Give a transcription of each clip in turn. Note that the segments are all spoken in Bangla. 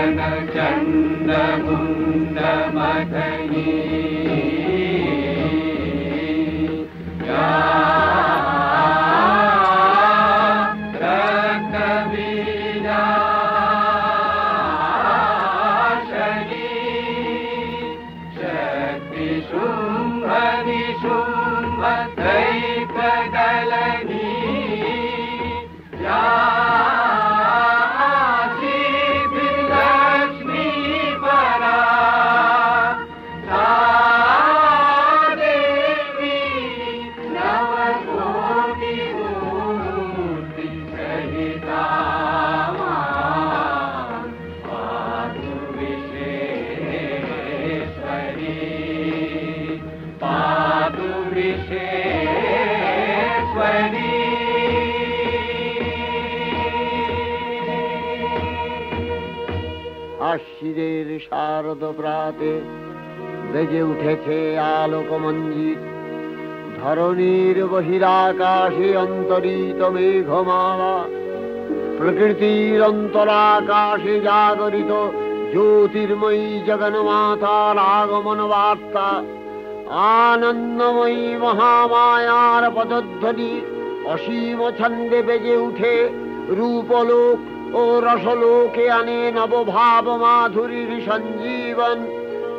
गगन चंड मुंड मदनी আশ্বিরের শারদ প্রাতে বেজে উঠেছে আলোক মঞ্জির। ধরণীর বহিরাকাশে অন্তরিত মেঘমালা, প্রকৃতির অন্তরাকাশে জাগরিত জ্যোতির্ময়ী জগন্মাতার আগমন বার্তা। আনন্দময়ী মহামায়ার পদধ্বনি অসীম ছন্দে বেজে উঠে রূপলোক ও রসলোকে আনে নবভাব মাধুরীর সঞ্জীবন।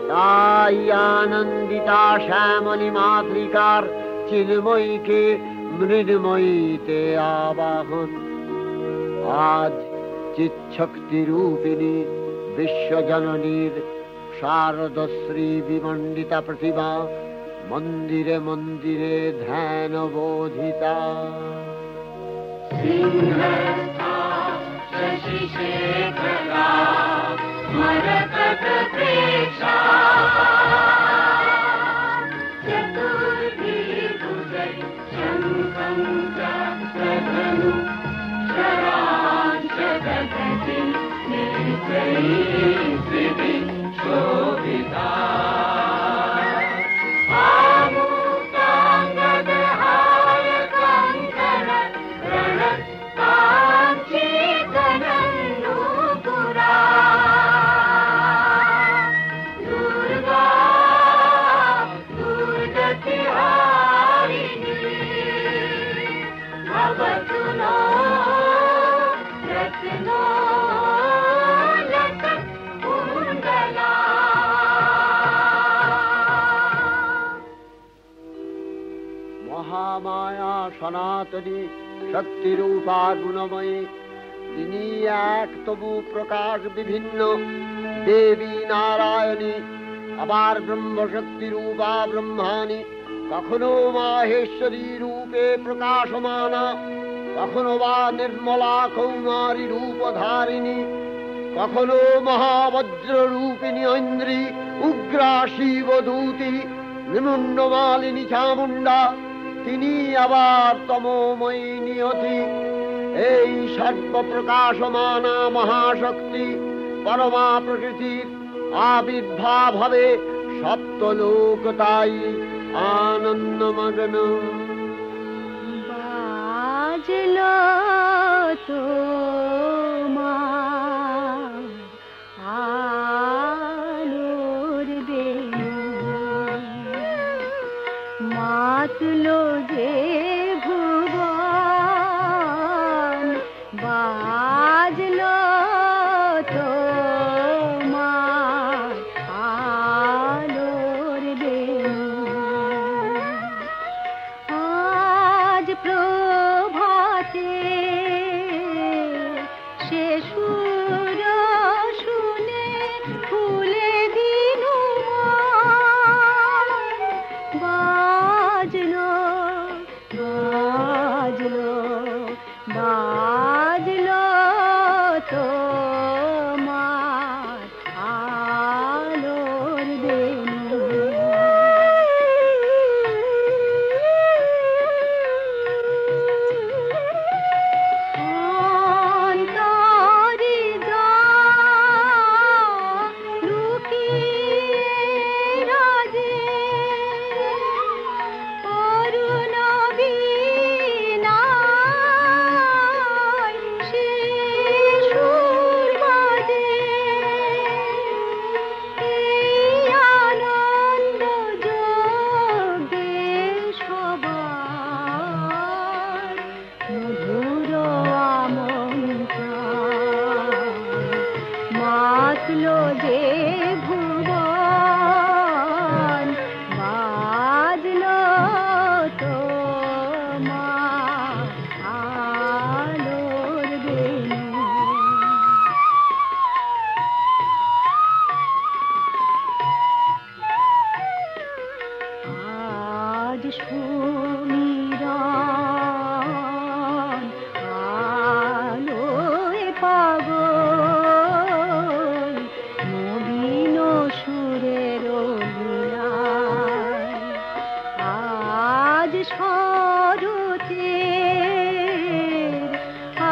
তাই আনন্দিতা শ্যামলী মাতৃকার চিন্ময়ীকে মৃন্ময়ীতে আবাহন। আজ চিৎশক্তি রূপিণী বিশ্বজননীর শারদশ্রী বিমণ্ডিতা প্রতিমা মন্দিরে মন্দিরে ধ্যান বোধিতা। शशिशेखरा मरकतप्रेक्षा चतुर्भिर्भुजै शङ्खं चक्रधनु शरांशदधति नेत्रैः शोभिता। মহামায়া সনাতনী শক্তিরূপা গুণময়ী, তিনি এক তবু প্রকাশ বিভিন্ন দেবী নারায়ণী, আবার ব্রহ্মশক্তি রূপা ব্রহ্মাণী, কখনো মাহেশ্বরী রূপে প্রকাশমানা, কখনো বা নির্মলা কৌমারী রূপধারিণী, কখনো মহাবজ্র রূপিণী ঐন্দ্রী, উগ্রা শিবদূতি, নিমুন্ডমালিনী চামুণ্ডা, তিনি আবার তমোময়ী নিয়তি। এই সর্বপ্রকাশমানা মহাশক্তি পরমা প্রকৃতির আবির্ভাব হবে সপ্তলোক তাই আনন্দমগ্ন। বাজলো তো আলোর বেণু, মাতলো যে ভুবন, বাজলো তো আলোর বেণু। আজ প্রভাতে সে সুর শুনে ফুলে দিনু বাজলো বাজলো বাজলো তোমার আলোর বেণু। অন্তরি বাজলো যে ভুবন, বাজলো তোমার আলোর বেণু। আজ সুমিরন আলোয় পাগল, নবীন সুরের লীলায়। আজ শরতের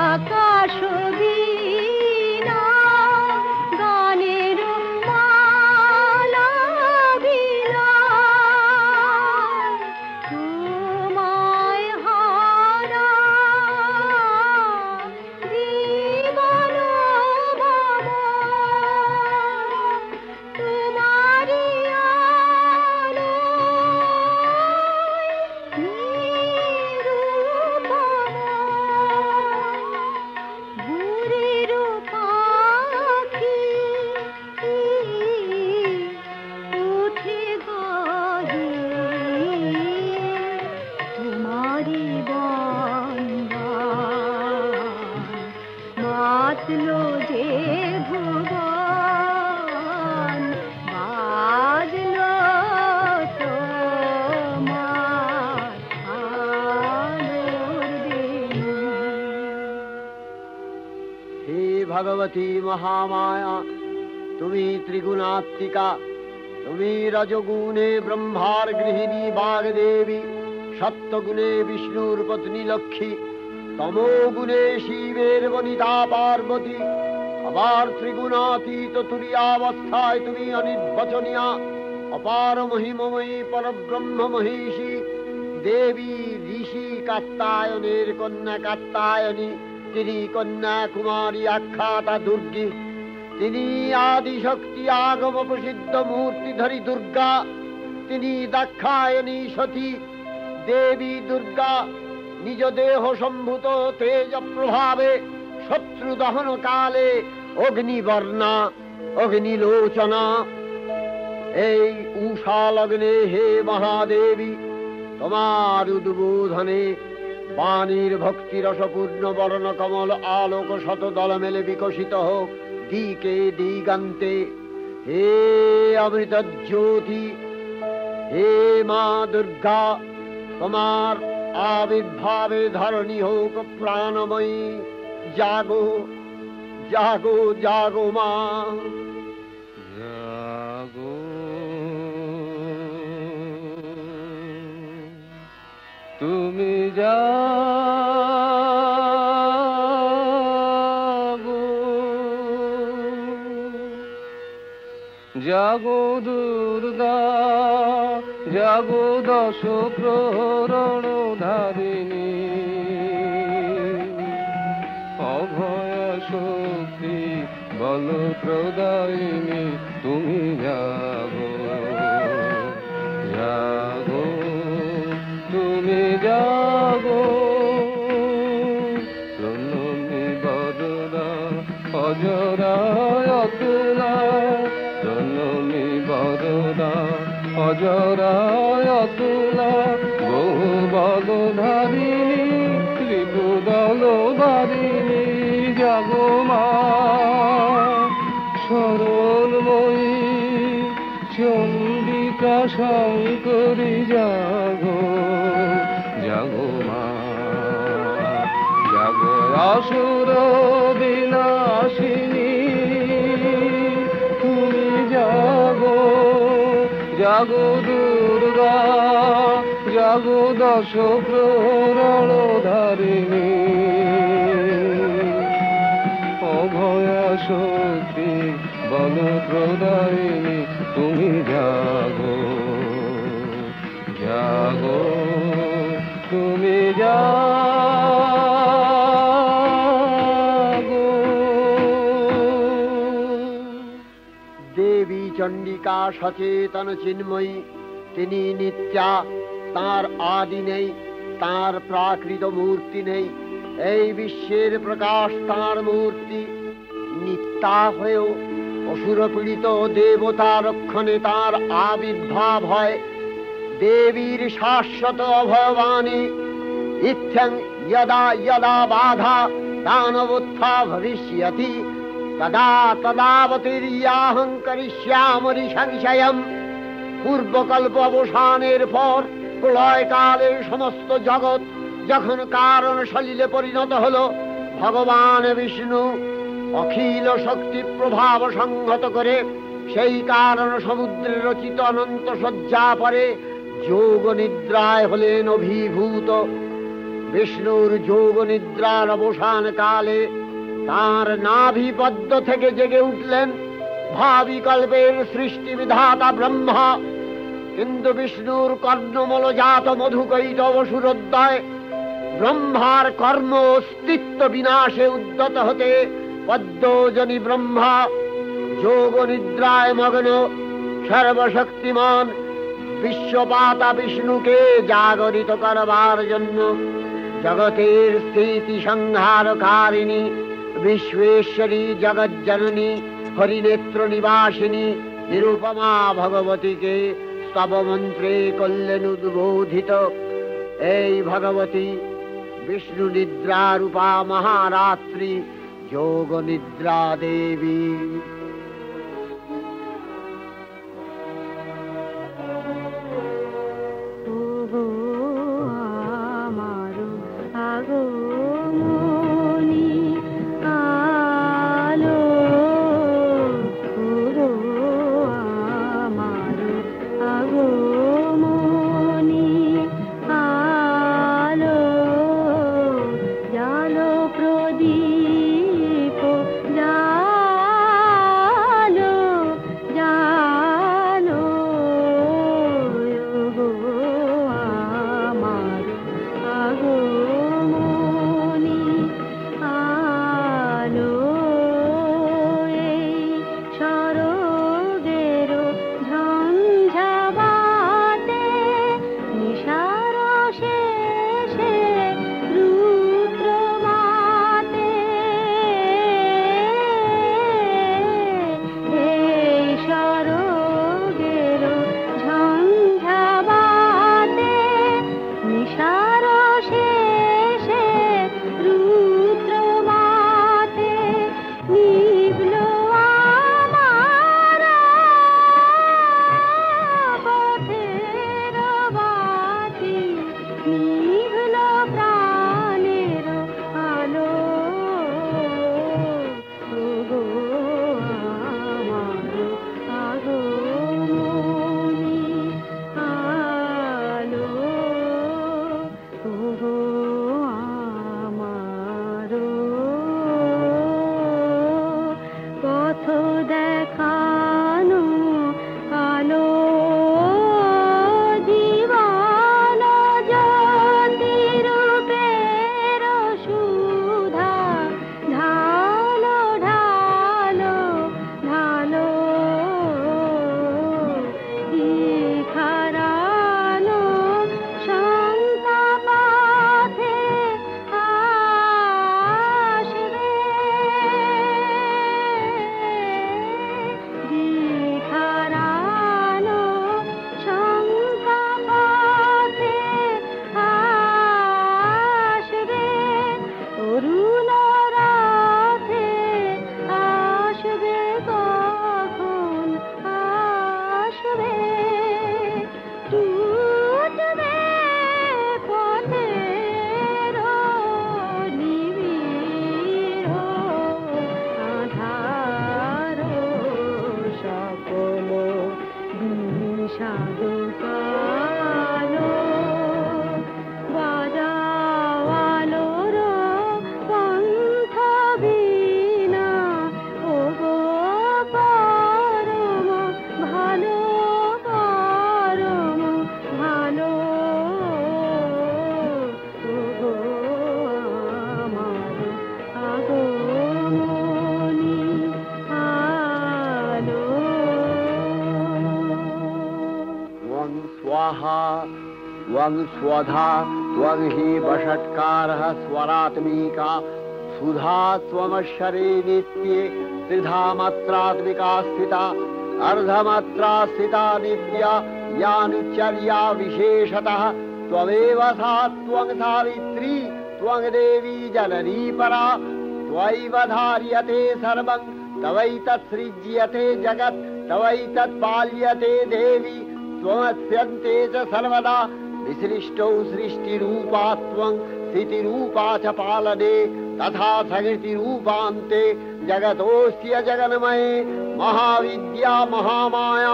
আকাশ বীণা, গানের মালা বিলায়। তোমায় হারা জীবন বাবা, তোমারি আলোয় নিরুপমা। ভোরের পাখি উঠে গায়ে, তোমারি বন্দন, মাতলো যে ভুবন, বাজলো তোমার আলোর বেণু। হে ভগবতী মহামায়া, তুমি ত্রিগুণাত্মিকা। তুমি রজগুণে ব্রহ্মার গৃহিণী বাগদেবী, সত্যগুণে বিষ্ণুর পত্নী লক্ষ্মী, তমোগুণে শিবের বনিতা পার্বতী। আবার ত্রিগুণাতীত তুরীয়াবস্থায় তুমি অনির্বচনীয়া, অপার মহিমময়ী পরব্রহ্ম মহিষী দেবী। ঋষি কাত্যায়নের কন্যা কাত্যায়নী, তিনি কন্যা কুমারী আখ্যাতা দুর্গী। তিনি আদিশক্তি আগম প্রসিদ্ধ মূর্তিধরী দুর্গা। তিনি দাক্ষায়ণী সতী দেবী দুর্গা। নিজ দেহ সম্ভূত তেজ প্রভাবে শত্রু দহন কালে অগ্নিবর্ণা অগ্নিলোচনা। এই উষা লগ্নে হে মহাদেবী, তোমার উদ্বোধনে বাণীর ভক্তি রসপূর্ণ বর্ণ কমল আলোক শত দল মেলে বিকশিত হোক দিকে দিগান্তে। হে অমৃত জ্যোতি, হে মা দুর্গা, তোমার আবির্ভাবে ধরণী হোক প্রাণময়ী। জাগো জাগো জাগো মা, জাগো তুমি জাগো, জাগো দুর্গা, জাগো দশ প্রহরণ ধারিণী। অভয় শক্তি বল প্রদায়িনী, তুমি জাগো জাগো তুমি জাগো। প্রণমী বরদা অজরায় অতুলা, প্রণমী বরদা অজরায় অতুলা। বহু বলধারিণী ত্রিপুদল বারিণী, জাগো মা শরণময়ী চণ্ডিকা শঙ্করী। জাগো জাগো মা, জাগো আসুর বিনাশিনী, তুমি জাগো জাগো দুর্গা, জাগো দশ প্রহরণ ধারিণী। অভয়া শক্তি বল প্রদায়িনী, তুমি জাগো জাগো তুমি জাগো। দেবী চণ্ডিকা সচেতন চিন্ময়ী, তিনি নিত্যা। তার আদি নেই, তার প্রাকৃত মূর্তি নেই। এই বিশ্বের প্রকাশ তার মূর্তি। নিত্যা হয়েও অসুরপীড়িত দেবতা রক্ষণে তার আবির্ভাব হয়। দেবীর শাশ্বত অভয়বাণী ইত্যং यदा यदा बाधा दानवोत्था भविष्यति तदा तदावतीर्याहं करिष्यामि संशयम्। পূর্বকল্প অবসানের পর প্রলয়কালে সমস্ত জগৎ যখন কারণ সলিলে পরিণত হল, ভগবান বিষ্ণু অখিল শক্তি প্রভাব সংহত করে সেই কারণ সমুদ্রে রচিত অনন্ত শয্যা পরে যোগ নিদ্রায় হলেন অভিভূত। বিষ্ণুর যোগ নিদ্রার অবসান কালে তাঁর নাভিপদ্ম থেকে জেগে উঠলেন ভাবিকল্পের সৃষ্টি বিধাতা ব্রহ্মা। কিন্তু বিষ্ণুর কর্ণমলজাত মধুকৈটব সুরোদয় ব্রহ্মার কর্ম অস্তিত্ব বিনাশে উদ্যত হতে পদ্মজনী ব্রহ্মা যোগ নিদ্রায় মগ্ন সর্বশক্তিমান বিশ্বপাতা বিষ্ণুকে জাগরিত করবার জন্য জগতের স্থিতি সংহারকারিণী বিশ্বেশ্বরী জগজ্জননী হরিনেত্র নিবাসিনী নিরুপমা ভগবতীকে স্তব মন্ত্রে করলেন উদ্বোধিত। এই ভগবতী বিষ্ণু নিদ্রা রূপা মহারাত্রি যোগ নিদ্রা দেবী। त्वं स्वधा त्वं हि वषट्कारः स्वरात्मिका सुधा त्वमक्षरे नित्ये त्रिधा मात्रात्मिका स्थिता अर्धमात्रा स्थिता नित्या यानुचर्या विशेषतः त्वमेव सा त्वं सावित्री त्वं देवी जननी परा त्वयैव धार्यते सर्वं तवैतत् सृज्यते जगत् तवैतत् पाल्यते देवी त्वमस्यन्ते च सर्वदा विसृष्टौ सृष्टिरूपा त्वं स्थितिरूपा च पालने तथा सकृतिरूपान्ते जगतोऽस्य जगन्मये महाविद्या महामाया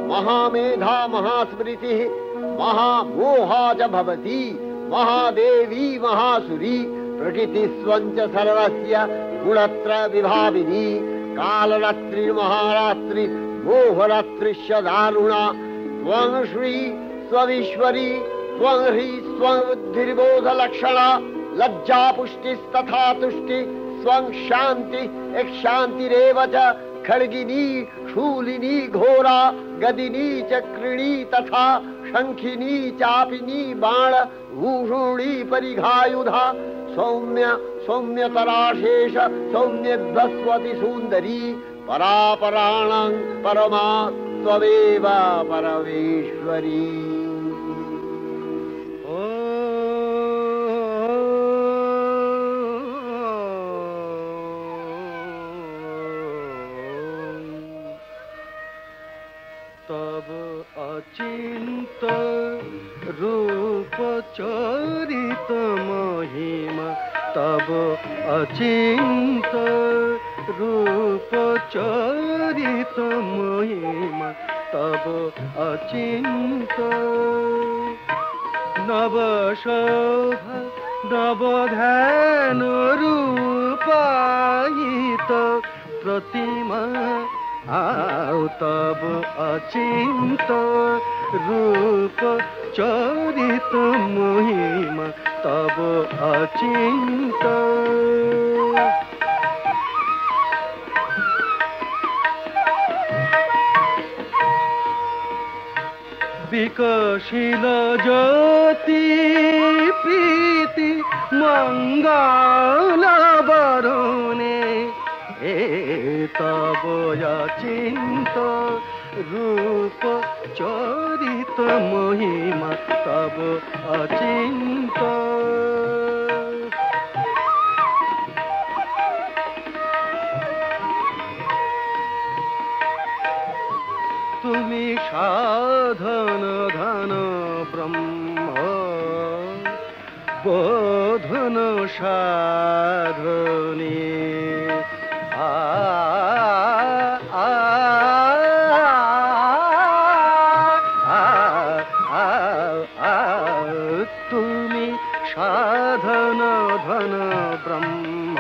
महामेधा महास्मृतिः महामोहा च भवति महादेवी महासुरी प्रकृतिस्वञ्च सर्वस्य गुणत्रय विभाविनी कालरात्रिर्महारात्रि मोहरात्रिश्च दारुणा त्वं श्री स्वविश्वरी त्वं ह्री स्वं बुद्धिर्बोधलक्षणा लज्जा पुष्टिस्तथा तुष्टि स्वं शान्ति शान्तिरेव च खड्गिनी शूलिनी घोरा गदिनी चक्रिणी तथा शंखिनी चापिनी बाण भूषुणी परिघायुधा सौम्य सौम्यतराशेष सौम्यध्वस्वति सुन्दरी परापराणां परमा त्वमेव परमेश्वरी। तब अचिंत रूप चरित महिमा तब अचिंत रूप चरित महिमा तब अचिंत नव शोभा नव ध्यान रूपायित प्रतिमा आओ तब अचिंत रूप चरित महिमा तब अचिंत विकसिल ज्योति प्रीति मंगल बरुणे तब अचिंत रूप चरित महिमा तब अचिंत तुमी साधन धन ब्रह्म बोधन साधने तुमी साधन धन ब्रह्म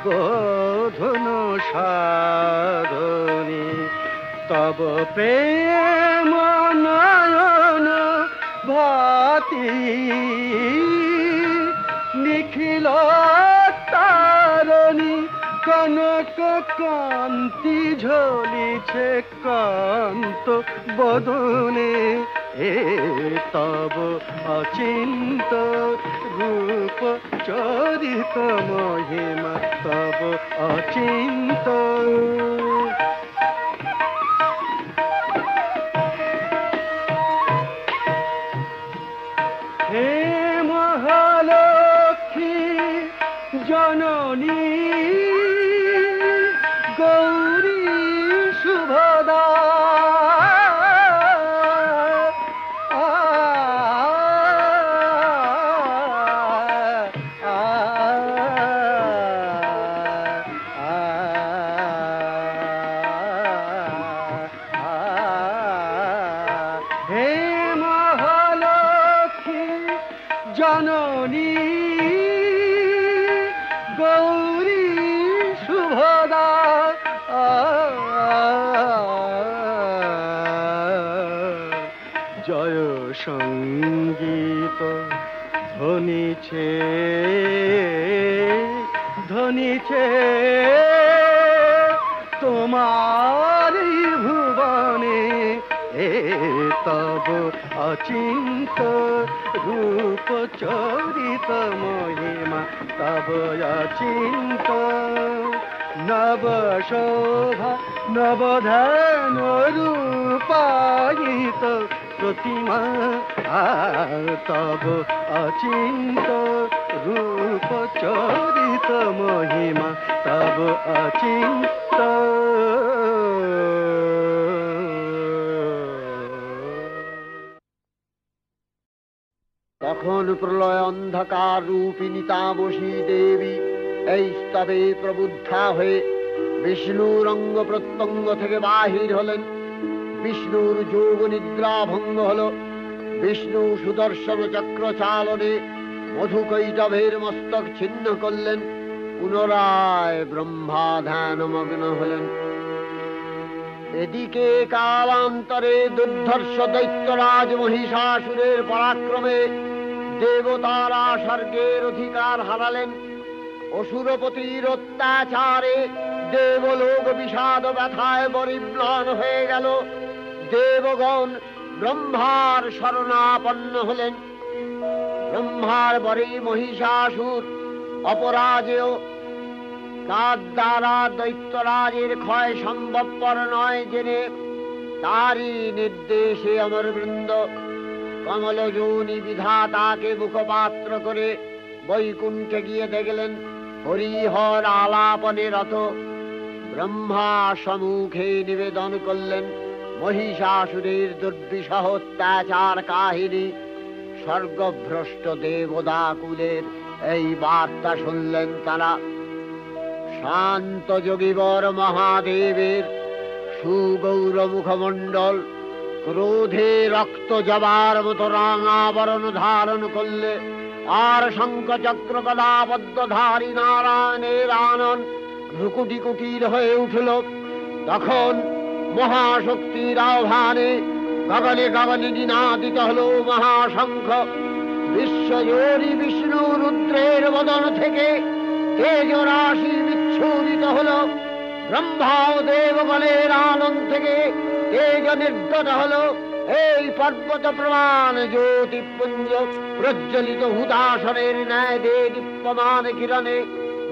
बोधन साधने तब प्रेम नयन भाति निखिल तारणी कनक कांति झलिছে कांत बदने तब अचिंत रूप चरित महिमा तब अचिंत हे महालक्ष्मी जननी गौरी शुभदा हे महालक्ष्मी जननी गौरी शुभदा जय संगीत ধ্বনিছে ধ্বনিছে তোমারি ভুবনে तब अचिंत रूप चरित महिमा तब अचिंत নবশোভা নবধান রূপায়িত প্রতিমা তব অচিন্ত রূপ চরিত মহিমা তব অচিন্ত তখন প্রলয় অন্ধকার রূপিণী তামসী দেবী এই স্তবে প্রবুদ্ধা হয়ে বিষ্ণুর অঙ্গ প্রত্যঙ্গ থেকে বাহির হলেন। বিষ্ণুর যোগ নিদ্রা ভঙ্গ হল। বিষ্ণু সুদর্শন চক্র চালনে মধুকৈটভের মস্তক ছিন্ন করলেন। পুনরায় ব্রহ্মা ধ্যানমগ্ন হলেন। এদিকে কালান্তরে দুর্ধর্ষ দৈত্যরাজ মহিষাসুরের পরাক্রমে দেবতারা স্বর্গের অধিকার হারালেন। অসুরপতির অত্যাচারে দেবলোক বিষাদ ব্যথায় পরিম্লান হয়ে গেল। দেবগণ ব্রহ্মার শরণাপন্ন হলেন। ব্রহ্মার পরে মহিষাসুর অপরাজেয়। তার দ্বারা দৈত্যরাজের ক্ষয় সম্ভবপর নয় জেনে তারই নির্দেশে অমরবৃন্দ কমলযোনি বিধাতাকে মুখপাত্র করে বৈকুণ্ঠে গিয়ে দেখলেন হরিহর আলাপনে রত। ব্রহ্মা সম্মুখে নিবেদন করলেন মহিষাসুরের দুর্বিষহ অত্যাচার কাহিনী। স্বর্গভ্রষ্ট দেবদাকুলের এই বার্তা শুনলেন তারা। শান্ত যোগীবর মহাদেবের সুগৌর মুখমণ্ডল ক্রোধে রক্ত জবার মতো রাঙাবরণ ধারণ করলে, আর শঙ্খ চক্র গদাবদ্ধধারী নারায়ণের আনন ভ্রুকুটি কুটির হয়ে উঠল। তখন মহাশক্তির আহ্বানে গগনে গগনে নিনাদিত হল মহাশঙ্খ। বিশ্বজোরী বিষ্ণু রুদ্রের বদন থেকে তেজ রাশি বিচ্ছুরিত হল। ব্রহ্মা ও দেবগণের আনন্দ থেকে তেজ নির্গত হল। এই পর্বত প্রমাণ জ্যোতিপুঞ্জ প্রজ্বলিত হুতাসনের ন্যায় দীপ্যমান কিরণে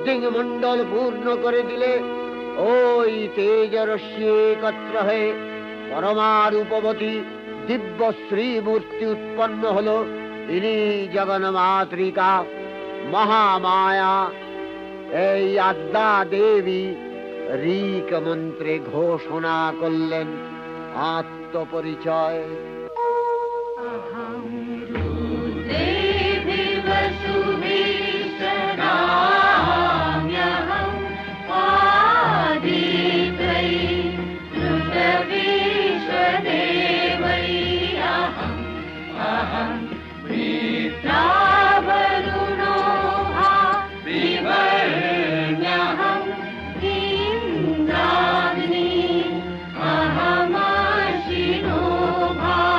দিংমণ্ডল পূর্ণ করে দিলে ওই তেজ রশ্মি একত্র হয়ে পরমারূপবতী দিব্য শ্রীমূর্তি উৎপন্ন হল। ইনি জগন্মাতৃকা মহামায়া। এই আদ্যা দেবী ঋক মন্ত্রে ঘোষণা করলেন আত্মপরিচয়। Ahamashino bha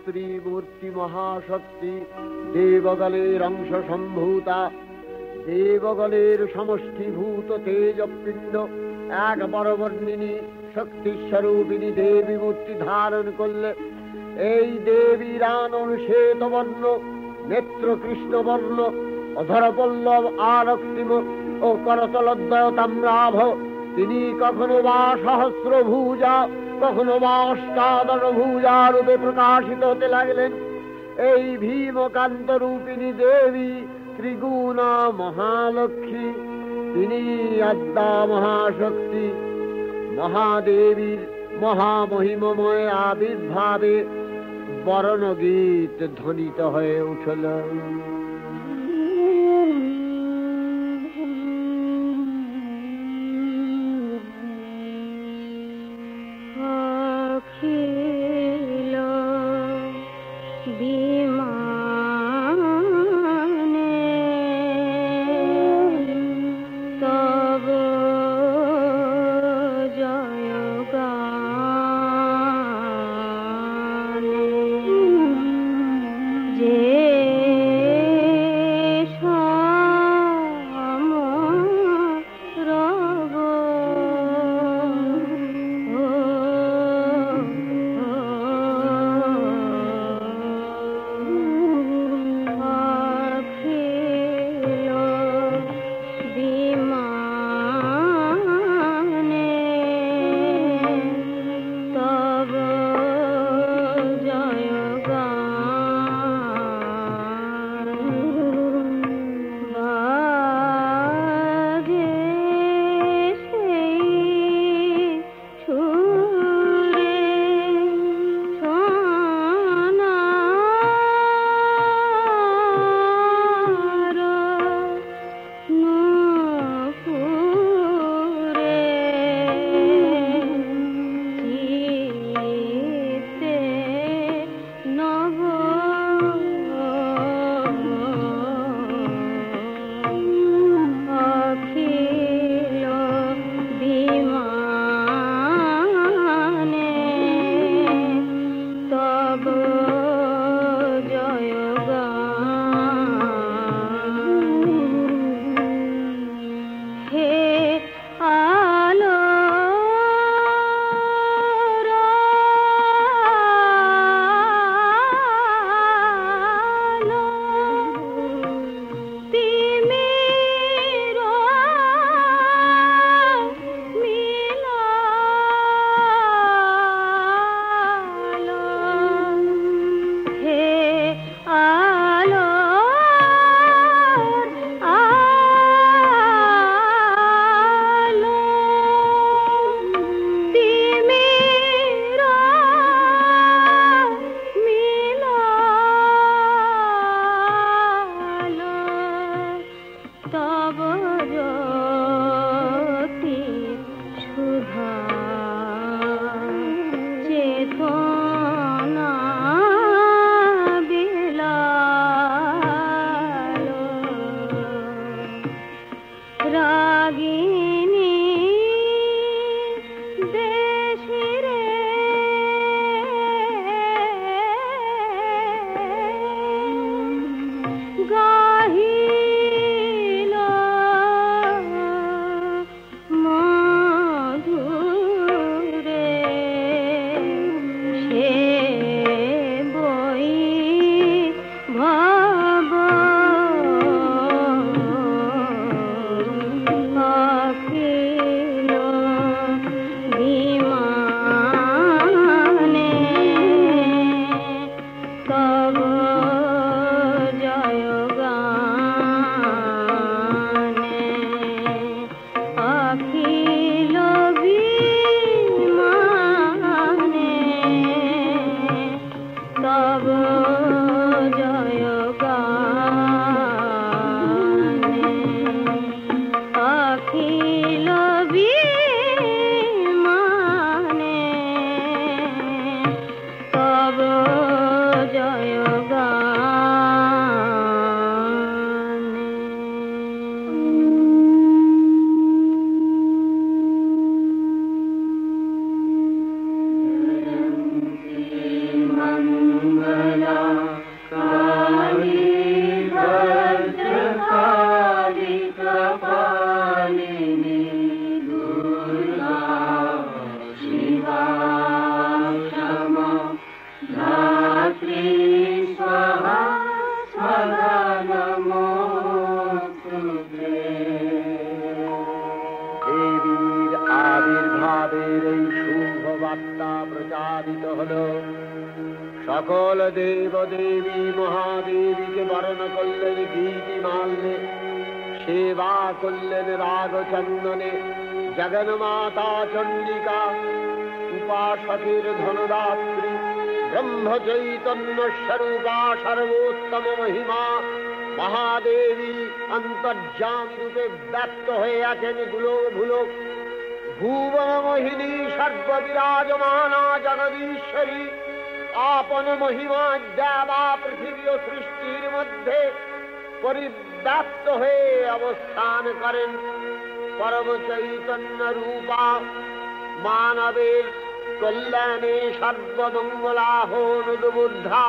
ত্রিমূর্তি মহাশক্তি, দেবগলের অংশ সম্ভূতা, দেবগলের সমষ্টিভূত তেজপিণ্ড এক বরবর্ণিনী শক্তিস্বরূপিণী দেবী মূর্তি ধারণ করলে এই দেবীর আনন শ্বেতবর্ণ, নেত্র কৃষ্ণবর্ণ, অধরপল্লব আরক্তিম ও করতলদ্বয় তাম্রাভ। তিনি কখনো বা সহস্রভুজা, কখনো বা অষ্টাদশভুজা রূপে প্রকাশিত হতে লাগলেন। এই ভীমকান্ত রূপিণী দেবী ত্রিগুণা মহালক্ষ্মী, তিনি আদ্যা মহাশক্তি। মহাদেবীর মহামহিমময় আবির্ভাবে বরণগীত ধ্বনিত হয়ে উঠল। সকল দেব দেবী মহাদেবীকে বরণ করলেন গীতি মাল্যে, সেবা করলেন রাগ চন্দনে। জগন্মাতা চণ্ডিকা উপাসকের ধনদাত্রী, ব্রহ্ম চৈতন্য স্বরূপা সর্বোত্তম মহিমা মহাদেবী অন্তর্যামী রূপে ব্যক্ত হয়ে আছেন দুলোক ভুলোক। ভুবন মোহিনী সর্ববিরাজমানা জগদীশ্বরী আপন মহিমা দেবা পৃথিবী ও সৃষ্টির মধ্যে পরিব্যাপ্ত হয়ে অবস্থান করেন। পরম চৈতন্য রূপা মানবের কল্যাণে সর্বমঙ্গলাহনুদ্বুদ্ধা।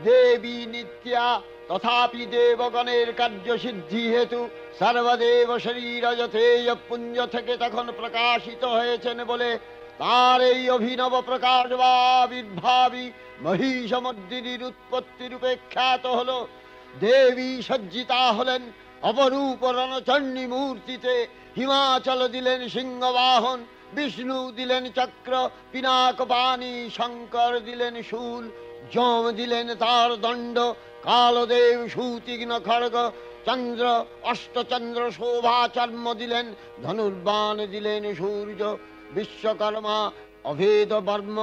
দেবী নিত্যা তথাপি দেবগণের কার্যসিদ্ধি হেতু সর্বদেব শরীর যথেয় পুঞ্জ থেকে তখন প্রকাশিত হয়েছেন বলে তার এই অভিনব প্রকাশ বা আবির্ভাবী মহিষমর্দিনীর উৎপত্তি রূপে খ্যাত হল। দেবী সজ্জিতা হলেন অপরূপ রণচণ্ডী মূর্তিতে। হিমাচল দিলেন সিংহবাহন, বিষ্ণু দিলেন চক্র, পিনাক পানি, শঙ্কর দিলেন শূল, যম দিলেন তার দণ্ড, কালদেব সুতীক্ষ্ণ খড়গ, চন্দ্র অষ্টচন্দ্র শোভা চর্ম দিলেন, ধনুর্বাণ দিলেন সূর্য, বিশ্বকর্মা অভেদ বর্ম,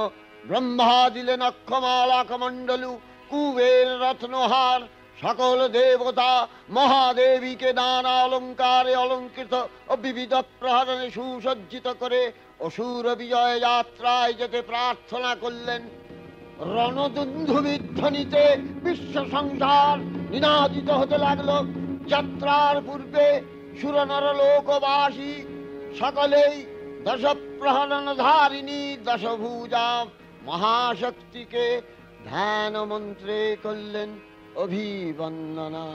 ব্রহ্মা দিলেন অক্ষমালা কমণ্ডলু, কুবের রত্নহার। সকল দেবতা মহাদেবীকে নানা অলঙ্কারে অলঙ্কৃত ও বিবিধ প্রহরণে সুসজ্জিত করে অসুর বিজয় যাত্রায় যেতে প্রার্থনা করলেন। রণদুন্ধুবির ধ্বনিতে বিশ্ব সংসার নিনাদিত হতে লাগলো। যাত্রার পূর্বে সুরনর লোকবাসী সকলেই দশ প্রহরণ ধারিণী দশভুজা মহাশক্তিকে ধ্যান মন্ত্রে করলেন অভিবন্দনা।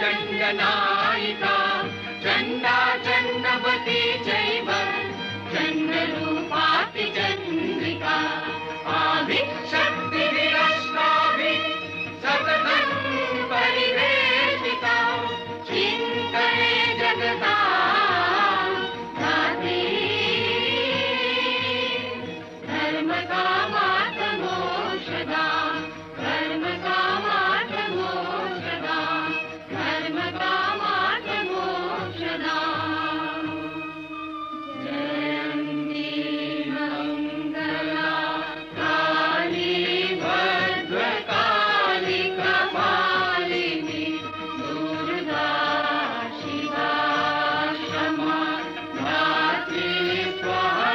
चण्डनायिका चण्डा चण्डवती चैव चण्डरूपाति चन्द्रिका आदिशक्तिभिरष्टाभिः सततं परिवेशिता चिन्तये जगता धात्री धर्मकामार्थमोक्षदा धर्मकामार्थमोक्षदा धर्मकामार्थमोक्षदा जयन्ती मङ्गला काली भद्रकाली कपालिनी दुर्गा शिवा क्षमा धात्री स्वाहा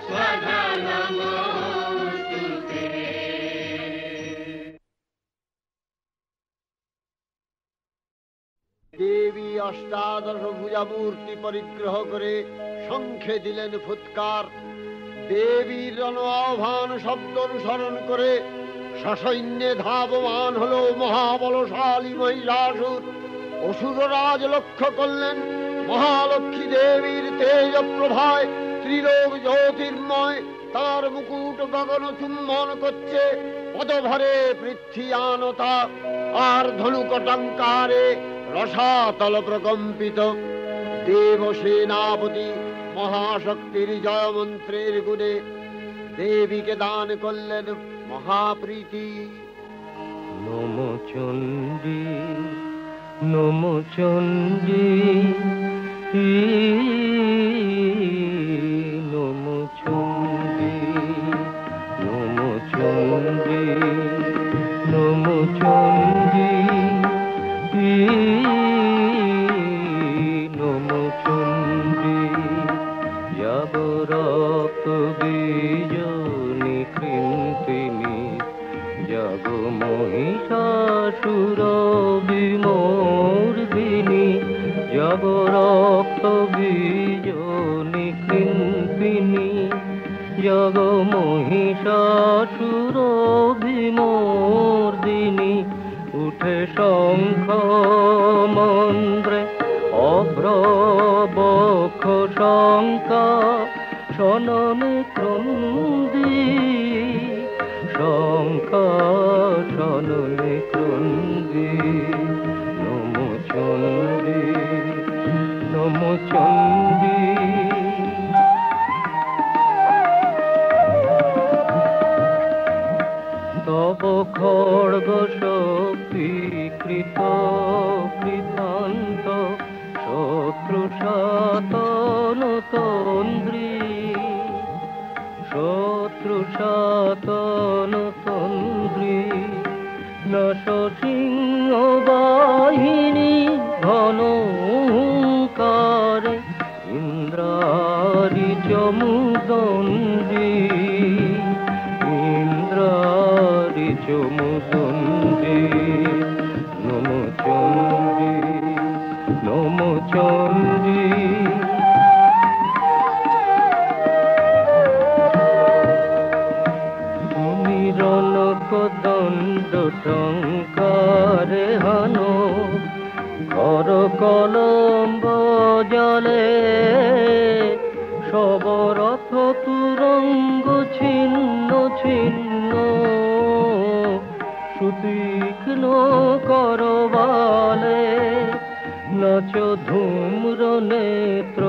स्वधा नमोऽस्तु ते। দেবী অষ্টাদশ ভুজা মূর্তি পরিগ্রহ করে শঙ্খে দিলেন ফুৎকার। দেবীর রণ আহ্বান শব্দ অনুসরণ করে সসৈন্যে ধাবমান হল মহাবলশালী মহিষাসুর। অসুররাজ লক্ষ্য করলেন মহালক্ষ্মী দেবীর তেজ প্রভায় ত্রিলোক জ্যোতির্ময়, তার মুকুট গগন চুম্বন করছে। পদভরে পৃথ্বীয়ানতা আর ধনুকটঙ্কারে রসাতল প্রকম্পিত। দেব সেনাপতি মহাশক্তির জয় মন্ত্রের গুণে দেবীকে দান করলেন মহাপ্রীতি। নমো চণ্ডী নমো চণ্ডী নমো চণ্ডী নমো চণ্ডী নমো চণ্ডী নমো চণ্ডী। যাব রক্ত বীজ নিকৃন্তিনি, যাব মহিষাসুর বিমর্দিনী, যাব রক্ত বীজ নিকৃন্তিনি, যাব মহিষাসুর বিমর্দিনী। উঠে শঙ্খ মন্দ্রে অভ্রবক্ষ শঙ্কা, শননে ক্রন্দী শঙ্কা, শননে ক্রন্দী। নমো চণ্ডী নমো চণ্ডী। তব খড়গ শক্তিকৃত কৃতান্ত, শত্রু সাতন তন্দ্রী, শত্রু সাতন তন্দ্রী। নশ সিংহ বাহিনী ঘন হুঙ্কারে, ইন্দ্রারি চমুদণ্ডী, ইন্দ্রারি চমুদণ্ডী। নমো চণ্ডী নমো চণ্ডী। তুমি রণক দণ্ড টঙ্কারে হানো, কর কলম্ব জলে, সবরথ তুরঙ্গ ছিন্ন ছিন্ন, সুতীক্ষ্ণ করবালে। নাচ ধূম্র নেত্র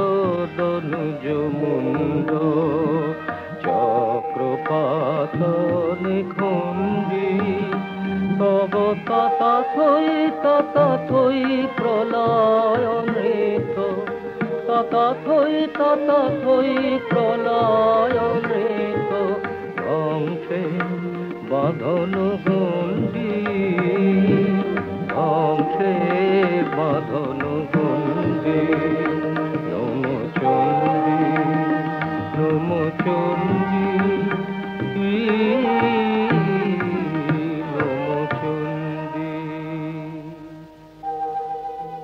দনুজ মুন্ড, চক্রপাত নিখণ্ডী। তব তথাথই প্রলয় নৃত্য, তথাথই প্রলয় নৃত্য। ধ্বংসে বাঁধন গণ্ডী, ধ্বংসে বাঁধন গণ্ডী। নমো চণ্ডী নমো চণ্ডী নমো চণ্ডী।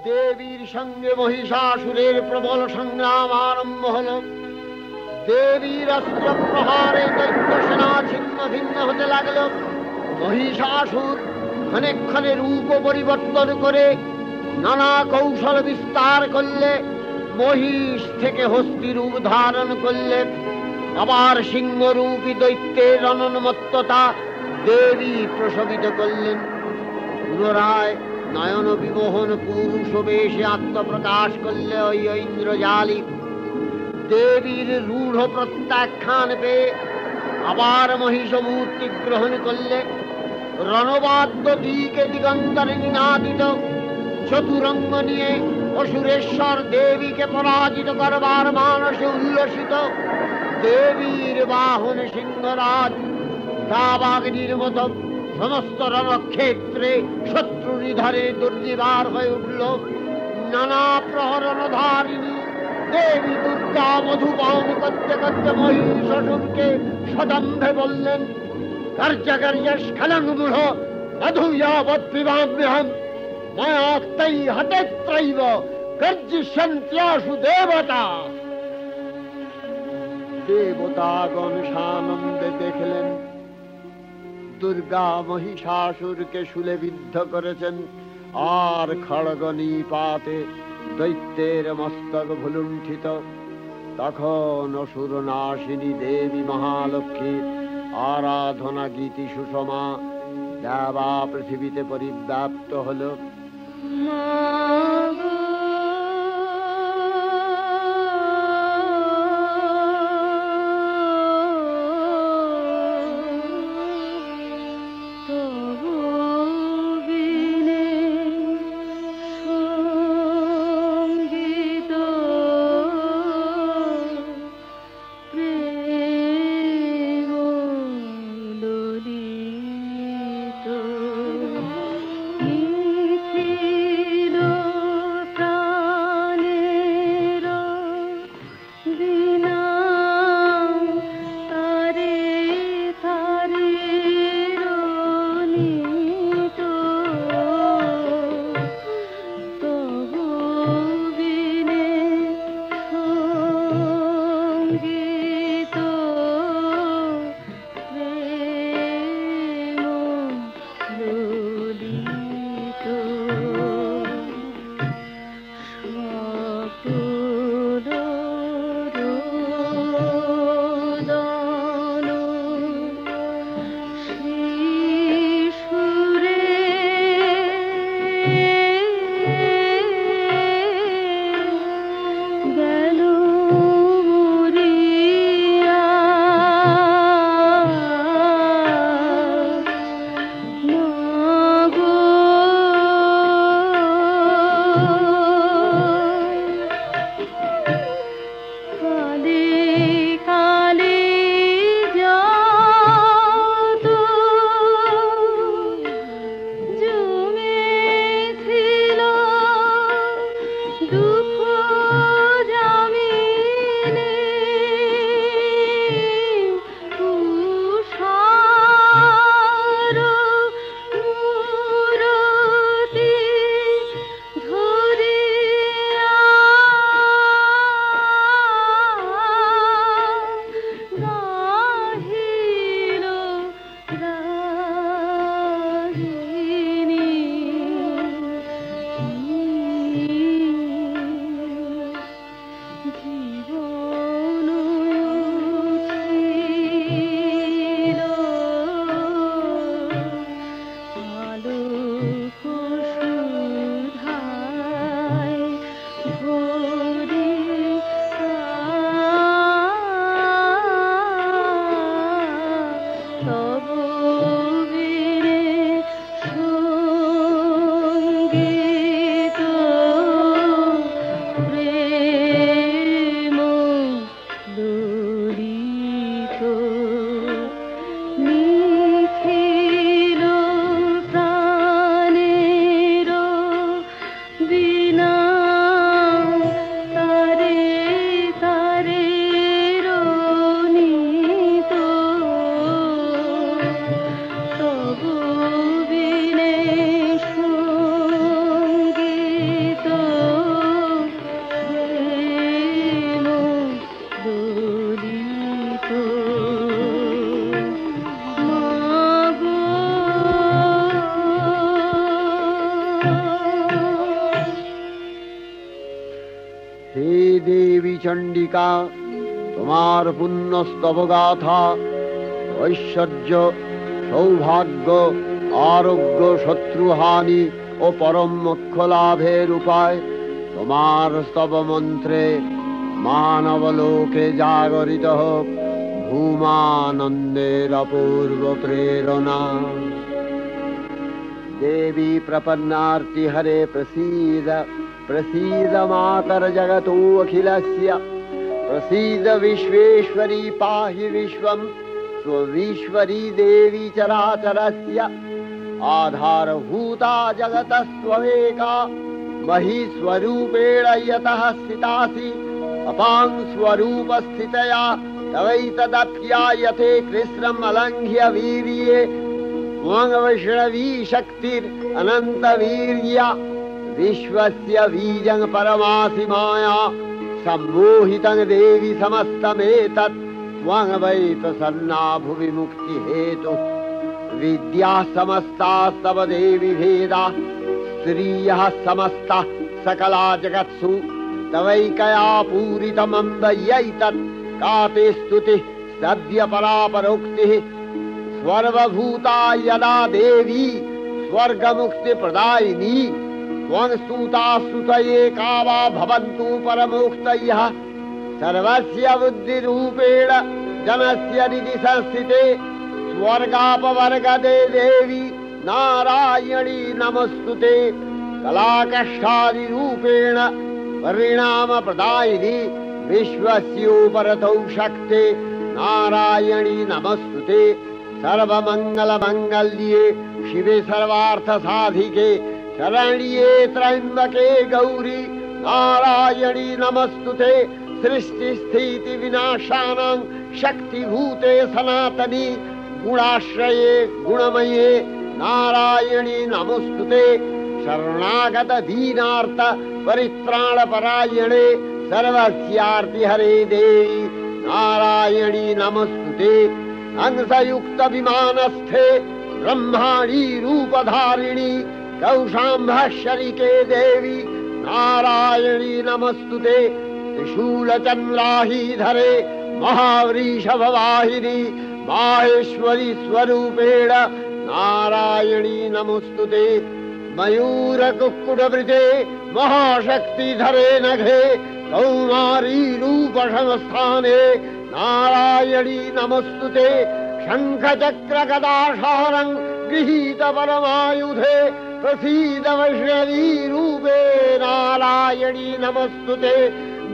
দেবীর সঙ্গে মহিষাসুরের প্রবল সংগ্রাম আরম্ভ হল। দেবীর অস্ত্র প্রহারে দৈত্য সেনা ছিন্ন ভিন্ন হতে লাগল। মহিষাসুর ক্ষণে রূপ পরিবর্তন করে নানা কৌশল বিস্তার করলে, মহিষ থেকে হস্তি রূপ ধারণ করলে। আবার সিংহরূপী দৈত্যের অনন্মত্ততা দেবী প্রসবিত করলেন। পুনরায় নয়ন বিমোহন পুরুষ বেশে আত্মপ্রকাশ করলে ওই ইন্দ্রজালী। দেবীর রূঢ় প্রত্যাখ্যান পেয়ে আবার মহিষ মূর্তি গ্রহণ করলে। রণবাদ্য দিকে দিগন্তরে নিনাদিত, চতুরঙ্গ নিয়ে অসুরেশ্বর দেবীকে পরাজিত করবার মানসে উল্লসিত। দেবীর বাহন সিংহরাজ দাবাগ্নির মতো সমস্ত রণক্ষেত্রে শত্রু নিধারে দুর্নিবার হয়ে উঠল। নানা প্রহরণধারিণী দেবী দুর্গা মধুপান করতে করতে মহিষাসুরকে সদম্ভে বললেন, কার্যকার্য স্খলনমূঢ় মধুয়াবৎ পিবাম্যহম, মায়াক্তৈ হতেত্রৈব গর্জিষ্যন্ত্যাশু দেবতা। দেবতাগণ সানন্দে দেখলেন দুর্গা মহিষাসুরকে শূলে বিদ্ধ করেছেন, আর খড়গ নিপাতে দৈত্যের মস্তক ভুলুণ্ঠিত। তখন অসুর নাশিনী দেবী মহালক্ষ্মী আরাধনা গীতি সুষমা দেবা পৃথিবীতে পরিব্যাপ্ত হল। চণ্ডিকা, তোমার পুণ্য স্তবগাথা ঐশ্বর্য, সৌভাগ্য, আরোগ্য, শত্রুহানি ও পরম মোক্ষ লাভের উপায় তোমার স্তব মন্ত্রে মানবলোকে জাগরিত হোক ভূমানন্দের অপূর্ব প্রেরণা। देवी प्रपन्नार्ति हरे प्रसीद प्रसीद मातर जगतो अखिलस्य प्रसीद विश्वेश्वरी पाहि विश्वं स्वविश्वरी देवी चराचरस्य आधारभूता जगतस्त्वमेका महीस्वरूपेण यतः स्थितासि अपां स्वरूपस्थितया तवैतदप्यायते कृष्णम् अलङ्घ्य वीर्ये वैष्णवी शक्तिर अनंत वीर्य विश्वस्य बीजं परमासि माया सम्मोहितं देवी समस्तमेतत् त्वं वै प्रसन्ना भुवि मुक्ति हेतु विद्या समस्तास्तव देवी भेदा स्त्रियः समस्ता सकला जगत्सु तवैकया पूरितमम्ब यैतत् काते स्तुतिः सद्य परापरोक्तिः सर्वभूता यदा देवी स्वर्गमुक्तिप्रदायिनी त्वं स्तुता स्तुतये का वा भवन्तु परमोक्तयः सर्वस्य बुद्धिरूपेण जनस्य हृदि संस्थिते स्वर्गापवर्गदे देवी नारायणी नमस्तुते कलाकष्टादिरूपेण परिणामप्रदायिनी विश्वस्योपरतौ शक्ते नारायणी नमस्तुते सर्वमङ्गलमङ्गल्ये शिवे सर्वार्थसाधिके शरण्ये त्र्यम्बके गौरी नारायणी नमस्तुते सृष्टिस्थितिविनाशानां शक्तिभूते सनातनी गुणाश्रये गुणमये नारायणी नमस्तुते शरणागत दीनार्थ परित्राणपरायणे सर्वस्यार्तिहरे देवी नारायणी नमस्तुते हंसयुक्त विमानस्थे ब्रह्माणी रूपधारिणी कौशाम्भशरिके देवी नारायणी नमस्तुते त्रिशूलचन्द्राहीधरे महावृषभवाहिनी माहेश्वरी स्वरूपेण नारायणी नमस्तुते मयूरकुक्कुटवृते महाशक्तिधरे नघे कौमारी रूपसंस्थाने नारायणी नमस्तुते शङ्खचक्रगदाशारं गृहीत परमायुधे प्रसीद वैष्णवी रूपे नारायणी नमस्तुते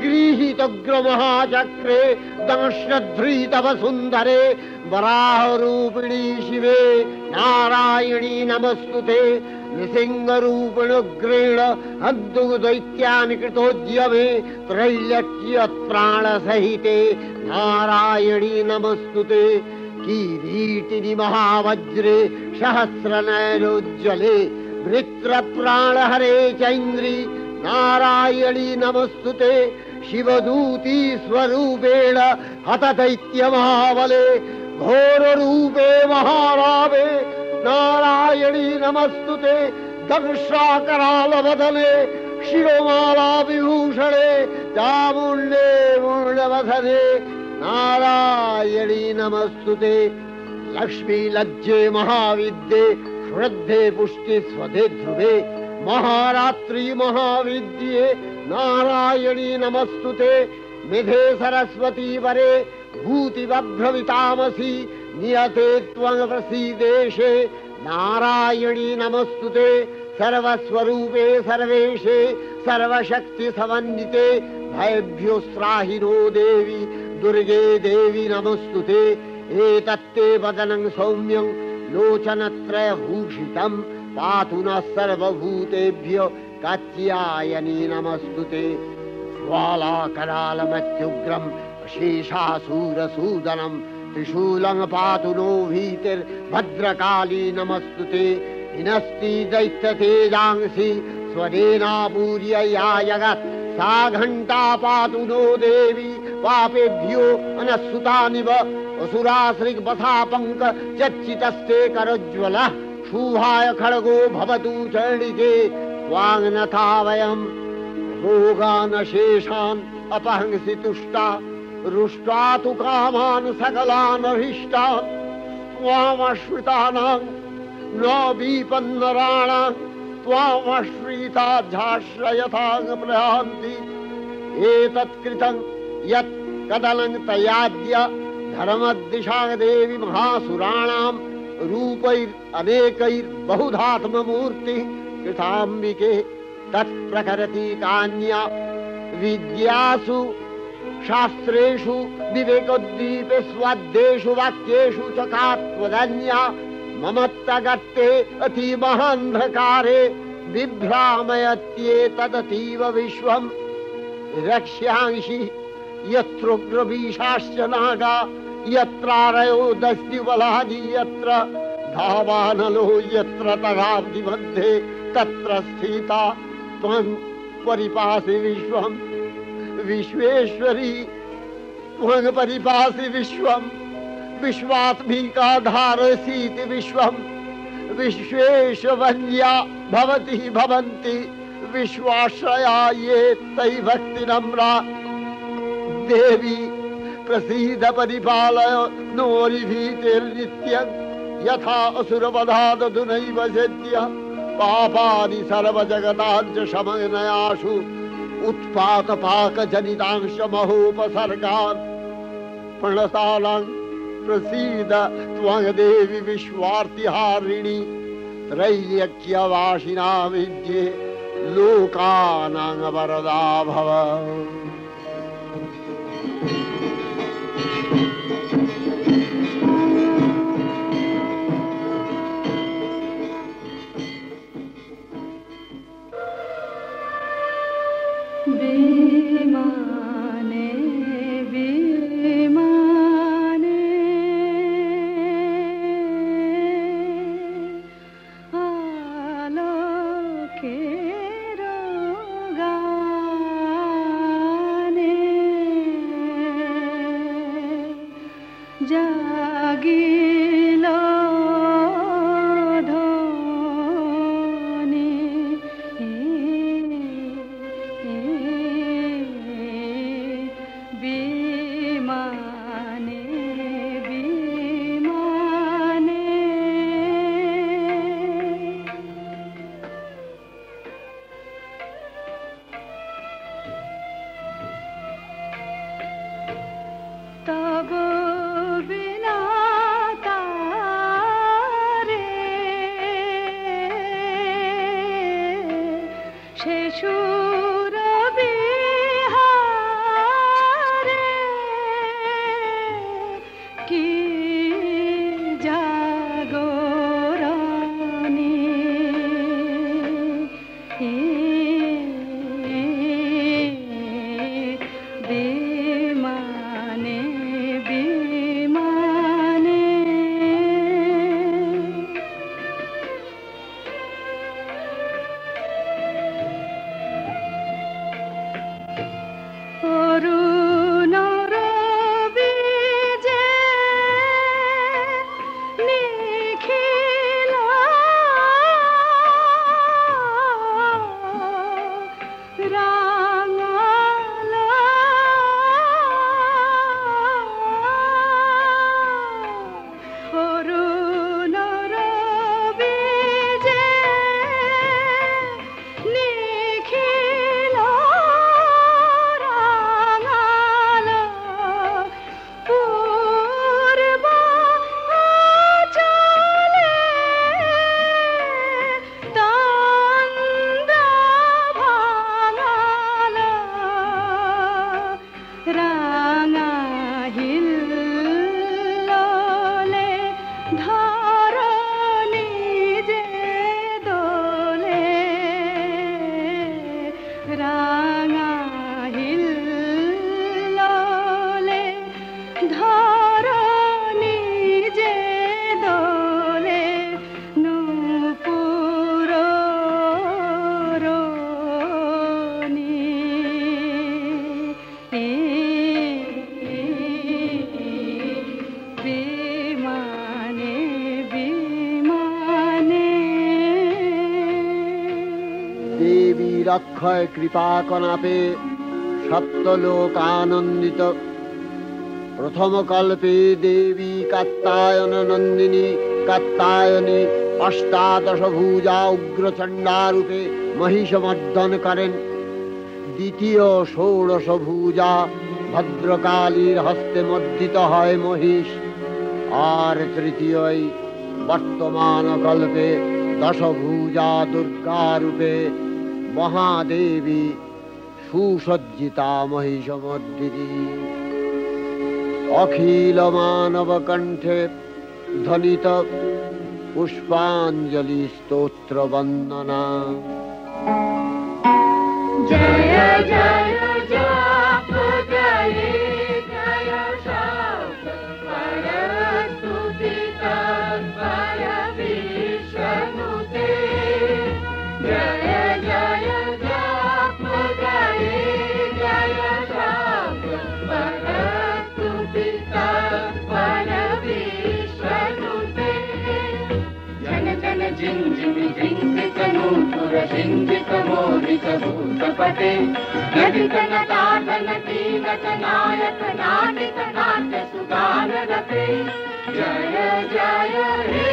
गृहीतोग्रमहाचक्रे दंश्रध्रीतवसुन्धरे वराहरूपिणी शिवे नारायणी नमस्तुते नृसिंहरूपिणुग्रेण हद्दुदैत्यानि कृतोद्यमे त्रैलक्ष्यत्राणसहिते नारायणी नमस्तुते किरीटिनि महावज्रे सहस्रनयनोज्ज्वले वृत्रप्राणहरे चैन्द्री नारायणी नमस्तुते शिवदूती स्वरूपेण हतदैत्यमहाबले घोररूपे महारावे नारायणी नमस्तुते दंशाकरालवदने शिरोमाला विभूषणे चामुण्डे मूर्णवदने नारायणी नमस्तुते लक्ष्मी लज्जे महाविद्ये श्रद्धे पुष्टि स्वधे ध्रुवे महारात्रि महाविद्ये नारायणी नमस्तुते निधे सरस्वती वरे भूतिवभ्रवितामसि नियते त्वं प्रसीदेशे नारायणी नमस्तुते सर्वस्वरूपे सर्वेशे सर्वशक्ति समन्विते भयभ्योस्त्राहिनो देवी दुर्गे देवी नमस्तुते एतत्ते वदनं सौम्यं लोचनत्रयभूषितं पातु नः सर्वभूतेभ्यो कात्यायनी नमस्तुते ज्वालाकरालमत्युग्रं शेषासूरसूदनं त्रिशूलं पातु नो भीतिर्भद्रकाली नमस्तुते हिनस्ति दैत्यतेजांसि स्वरेणापूर्य या जगत् सा घण्टा पातु नो देवी पापेभ्यो अनस्सुतानिव असुराश्रिग्बथापङ्क चच्चितस्ते करोज्ज्वलः शुभाय खड्गो भवतु चण्डिके त्वाङ्नथा वयं भोगानशेषान् अपहंसि तुष्टा रुष्टा तु कामान् सकलान् अभीष्टान् त्वामश्रितानां न विपन्नराणां त्वामश्रिताध्याश्रयथां प्रयान्ति एतत्कृतं यत् कदलं तयाद्य धर्मदिशा देवी महासुराणां रूपैरनेकैर्बहुधात्ममूर्ति कृताम्बिके तत्प्रकरति कान्या विद्यासु शास्त्रेषु विवेकोद्दीपे स्वाद्येषु वाक्येषु च का त्वदन्या ममत्तगत्ते अतिमहान्धकारे बिभ्रामयत्येतदतीव विश्वं रक्ष्यांसि यत्रोग्रवीशाश्च नागा यत्रारयो दस्युबलानि यत्र धावानलो यत्र तगाब्धि मध्ये तत्र स्थिता त्वं परिपासि विश्वं विश्वेश्वरी त्वं परिपासि विश्वं विश्वात्मिका धारसीति विश्वं विश्वेशवन्या भवति भवन्ति विश्वाश्रया ये तै भक्तिनम्रा देवी प्रसीद परिपालय नोरिभीतिर्नित्यं यथा असुरवधादधुनैव सेद्य पापानि सर्वजगताञ्च शमनयाशु उत्पातपाकजनितांश महोपसर्गान् प्रणतालां प्रसीद त्वं देवि विश्वार्तिहारिणि त्रैलोक्यवासिनां विद्ये लोकानां वरदा भव। विमाने विमाने आलोकेर गाने जागिलो ध्वनि विमाने विमाने तब बिना तारे शेषुर बिहारे की जागोरानी विमाने विमाने অরুণর বীজে নিখিল রাঙাল অরুণর বীজে নিখিল রাঙাল পূর্ব চলে তন্দ্র ভাঙাল রাঙা হিল্লোলে ধরণী যে দোলে রাঙা হিল্লোলে ধরণী যে দোলে নূপুর রোনি বিমানে বিমানে দেবীর অক্ষয় কৃপা কণাপে সপ্তলোক আনন্দিত। প্রথম কল্পে দেবী কাত্যায়ন নন্দিনী কাত্যায়নী অষ্টাদশ ভুজা উগ্রচণ্ডা রূপে মহিষমর্দন করেন। দ্বিতীয় ষোড়শ ভুজা ভদ্রকালীর হস্তে মর্দিত হয় মহিষ। আর তৃতীয় বর্তমান কল্পে দশভুজা দুর্গা রূপে মহাদেবী সুসজ্জিতা মহিষমর্দিনী। অখিল মানব কণ্ঠে ধ্বনিত পুষ্পাঞ্জলি স্তোত্র বন্দনা। জয় জয় জপ জয় জয় শব্দ পরস্তুতি তৎপর বিষ্ণুতে। জয় জয় জপ জয় জয় শব্দ পরস্তুতি তৎপর বিষ্ণুতে। जन जन जिंजिमि जिंकित नूपुर सिंजित मोदित भूतपते। नदित नटाधन कीलक नायक नाटित नाट्य सुख गानरते जय जय हे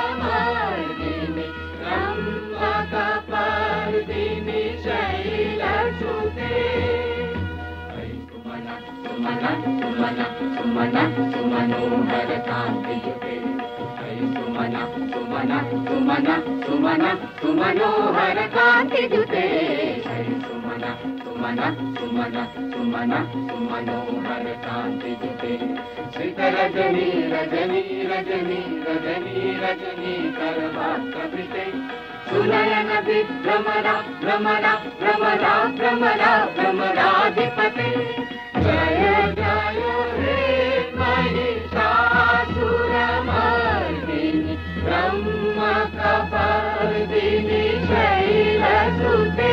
महिषासुरमर्दिनि रम्भकपर्दिनि शैलसुते सुमन सुमन सुमन सुमनोहरकान्तियुते सुमन सुमन सुमन सुमन सुमनोहरकान्तियुते सुमन सुमन सुमन सुमन सुमनोहरकान्तियुते श्रीकरजनी रजनी रजनी रजनी रजनी करवात्रवृते सुनयन विभ्रमरा भ्रमरा भ्रमरा भ्रमरा भ्रमराधिपते जय जय हे महिषासुरमर्दिनि ब्रह्मकपर्दिनि शैलसुते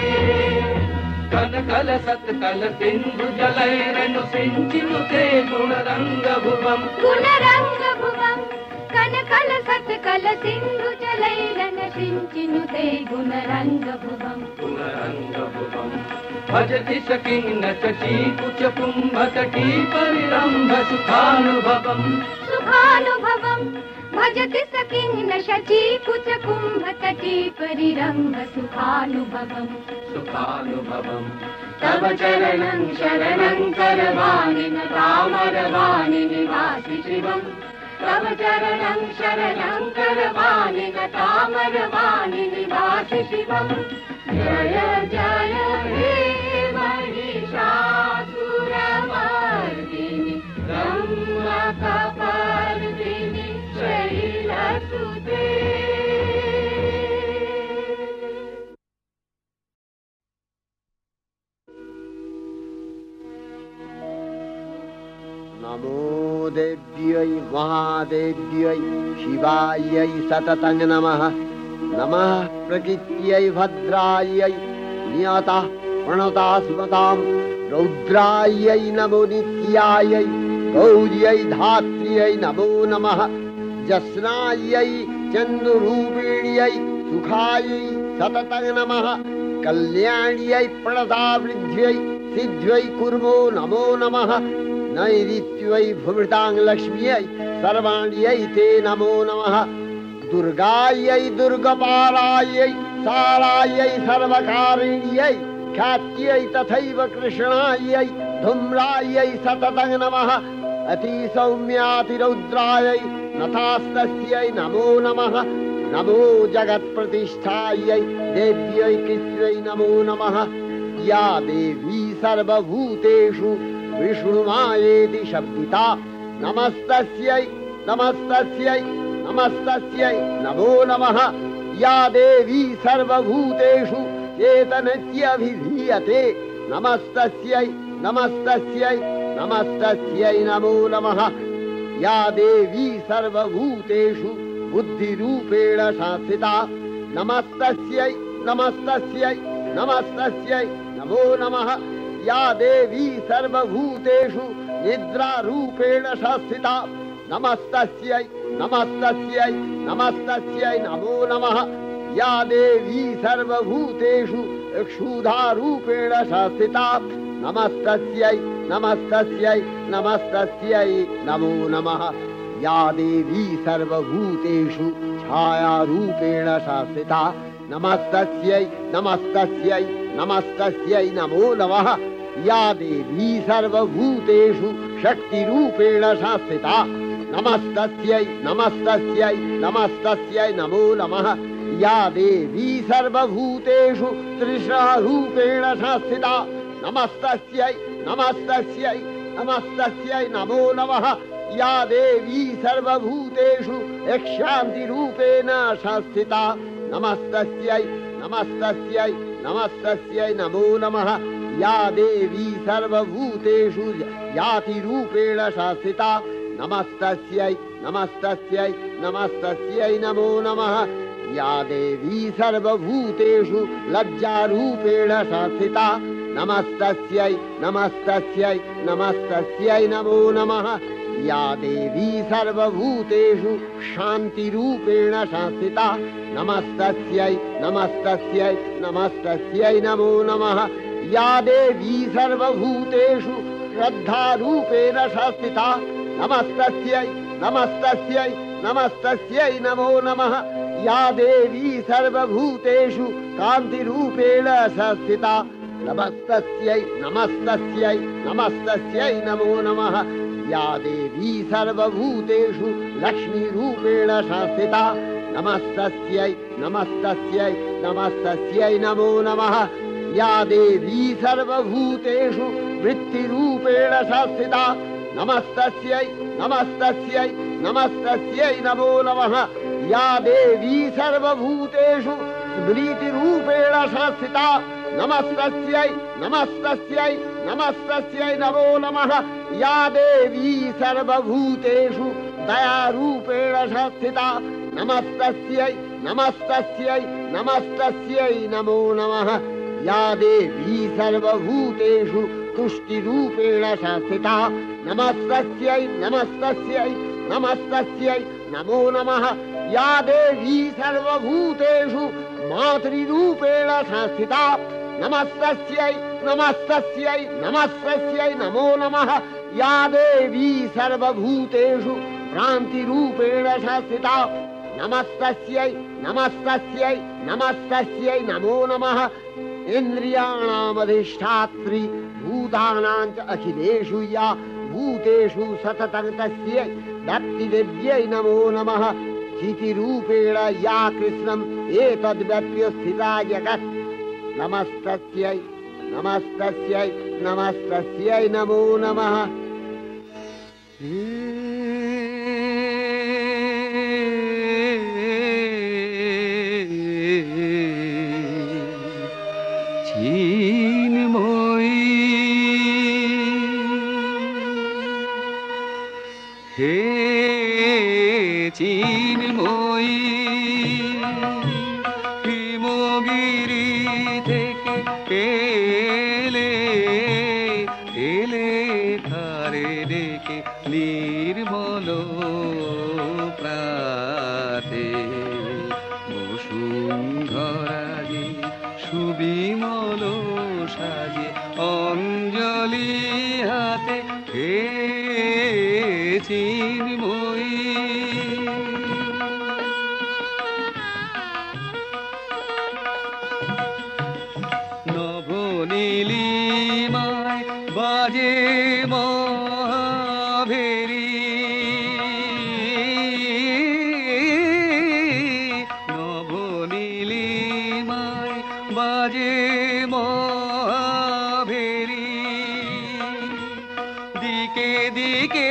कनकल सत्कल सिंधु जलैरनु सिंचिनुते गुणरंगभुवम् कनकल सत्कल सिंधु जलैरन सिंचिनुते गुणरंगभुवम् भजति सकिन्न शची कुच कुंभतटी परिरंभ सुखानुभवम् भजति सकिन्न शची कुच कुंभतटी परिरंभ सुखानुभवम् तव चरणं शरणं करवाणि न तामरवाणि निवासि शिवम् तव चरणं शरणं करवाणि न तामरवाणि निवासि शिवम् जय जय हे महिषासुरमर्दिनि रम्भकपर्दिनि शैलसुते नमो देव्यै महादेव्यै शिवायै सततं नमः नमः प्रकृत्यै भद्रायै नियतः प्रणतास्मतां रौद्रायै नमो नित्यायै गौर्यै धात्र्यै नमो नमः जस्नायै चन्द्ररूपिण्यै सुखायै सततं नमः कल्याण्यै प्रणतावृद्ध्यै सिद्ध्यै कुर्मो नमो नमः नैऋत्यै भूमृतां लक्ष्म्यै सर्वाण्यै ते नमो नमः दुर्गायै दुर्गपालायै सारायै सर्वकारिण्यै ख्यात्यै तथैव कृष्णायै धूम्रायै सततं नमः अतिसौम्यातिरौद्रायै नथास्तस्यै नमो नमः नमो जगत्प्रतिष्ठायै देव्यै कृत्यै नमो नमः या देवी सर्वभूतेषु विष्णुमायेति शब्दिता नमस्तस्यै नमस्तस्यै नमस्तस्यै नमो नमः या देवी सर्वभूतेषु चेतनस्यभिधीयते नमस्तस्यै नमस्तस्यै नमस्तस्यै नमो नमः या देवी सर्वभूतेषु बुद्धिरूपेण संस्थिता नमस्तस्यै नमस्तस्यै नमस्तस्यै नमो नमः या देवी सर्वभूतेषु निद्रारूपेण संस्थिता नमस्तस्यै नमस्तस्यै नमस्तस्यै नमो नमः या देवी सर्वभूतेषु क्षुधारूपेण संस्थिता नमस्तस्यै नमस्तस्यै नमस्तस्यै नमो नमः या देवी सर्वभूतेषु छायारूपेण संस्थिता नमस्तस्यै नमस्तस्यै नमस्तस्यै नमो नमः या देवी सर्वभूतेषु शक्तिरूपेण संस्थिता नमस्तस्यै नमस्तस्यै नमस्तस्यै नमो नमः या देवी सर्वभूतेषु तृष्णारूपेण संस्थिता नमस्तस्यै नमस्तस्यै नमस्तस्यै नमो नमः या देवी सर्वभूतेषु शान्तिरूपेण संस्थिता नमस्तस्यै नमस्तस्यै नमस्तस्यै नमो नमः या देवी सर्वभूतेषु यातिरूपेण संस्थिता नमस्तस्यै नमस्तस्यै नमस्तस्यै नमो नमः या देवी सर्वभूतेषु लज्जारूपेण संस्थिता नमस्तस्यै नमस्तस्यै नमस्तस्यै नमो नमः या देवी सर्वभूतेषु शान्तिरूपेण संस्थिता नमस्तस्यै नमस्तस्यै नमस्तस्यै नमो नमः या देवी सर्वभूतेषु श्रद्धारूपेण संस्थिता नमस्तस्यै नमस्तस्यै नमस्तस्यै नमो नमः या देवी सर्वभूतेषु कान्तिरूपेण संस्थिता नमस्तस्यै नमस्तस्यै नमस्तस्यै नमो नमः या देवी सर्वभूतेषु लक्ष्मीरूपेण संस्थिता नमस्तस्यै नमस्तस्यै नमस्तस्यै नमो नमः या देवी सर्वभूतेषु वृत्तिरूपेण संस्थिता नमस्तस्यै नमस्तस्यै नमस्तस्यै नमो नमः या देवी सर्वभूतेषु स्मृतिरूपेण संस्थिता नमस्तस्यै नमस्तस्यै नमस्तस्यै नमो नमः या देवी सर्वभूतेषु दयारूपेण संस्थिता नमस्तस्यै नमस्तस्यै नमस्तस्यै नमो नमः या देवी सर्वभूतेषु तुष्टिरूपेण संस्थिता नमस्तस्यै नमस्तस्यै नमस्तस्यै नमो नमः या देवी सर्वभूतेषु मातृरूपेण संस्थिता नमस्तस्यै नमस्तस्यै नमस्तस्यै नमो नमः या देवी सर्वभूतेषु भ्रान्तिरूपेण संस्थिता नमस्तस्यै नमस्तस्यै नमस्तस्यै नमो नमः इन्द्रियाणामधिष्ठात्री भूतानां च अखिलेषु या भूतेषु सततं तस्यै भक्तिदेव्यै नमो नमः चितिरूपेण या कृष्णम् एतद्व्यप्य स्थिता जगत् नमस्तस्यै नमस्तस्यै नमस्तस्यै नमो नमः হে চিন্ময়ী হিমগিরি থেকে এলে এলে ধারে ডেকে নির্মল প্রাতে বসুন্ধরাজে সুবিমল সাজে অঞ্জলি হাতে হে চিন্ময়ী নবনীলিমায় বাজে মহাভেরি নবনীলিমায় বাজে মহাভেরি দিকে দিকে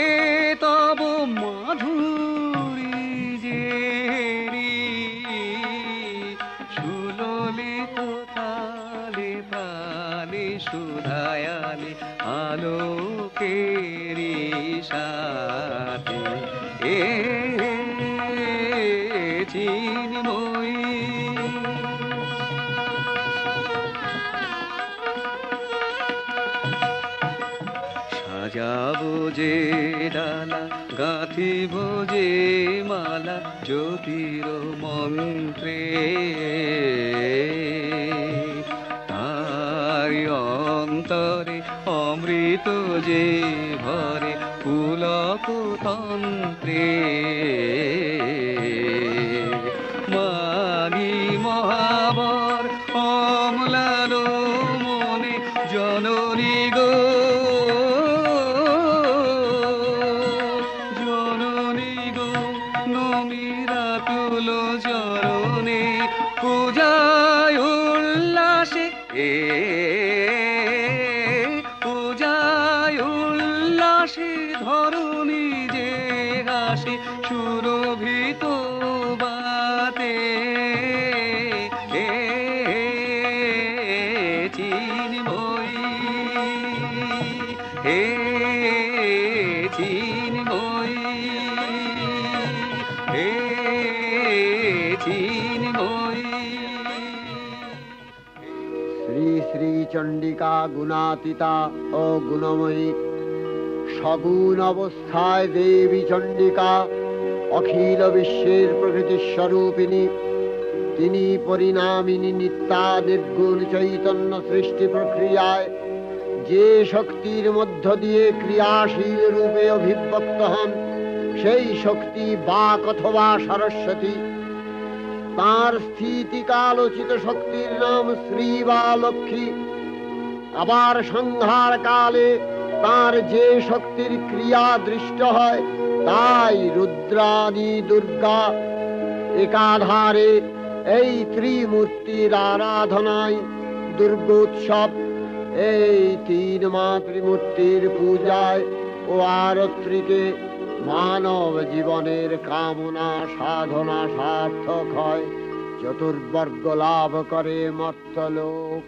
তব মাধুরী জেরি সুললিত তালে তালে সুধায়ালে আলোকেরি সাথে এ চিন্ময়ী সাজাবো যে ডালা গাঁথিব যে মালা জ্যোতির মন্ত্রে তার অন্তরে অমৃত যে ভরে পুলক তন্ত্রে মাগি মহাবর অম্লান মনে জননী গো চরণে পূজায় উল্লাসে পূজায় উল্লাসে ধরণী যে হাসে সুরভিত বাতে চিন্ময়ী হে চিন্ময়ী হে শ্রী শ্রী চণ্ডিকা গুণাতীতা ও গুণময়ী সগুণ অবস্থায় দেবী চণ্ডিকা অখিল বিশ্বের প্রকৃতি স্বরূপিণী তিনি পরিণামিনী নিত্যা নির্গুণ চৈতন্য সৃষ্টি প্রক্রিয়ায় যে শক্তির মধ্য দিয়ে ক্রিয়াশীল রূপে অভিব্যক্ত হন সেই শক্তি বাক অথবা সরস্বতী। তার স্থিতিকালোচিত শক্তির নাম শ্রী বা লক্ষ্মী। আবার সংহার কালে তার যে শক্তির ক্রিয়া দৃষ্ট হয় তাই রুদ্রাণী দুর্গা। একাধারে এই ত্রিমূর্তির আরাধনায় দুর্গোৎসব, এই তিন মাতৃমূর্তির পূজায় ও আরত্রিতে মানব জীবনের কামনা সাধনা সার্থক হয়, চতুর্বর্গ লাভ করে মর্ত্যলোক।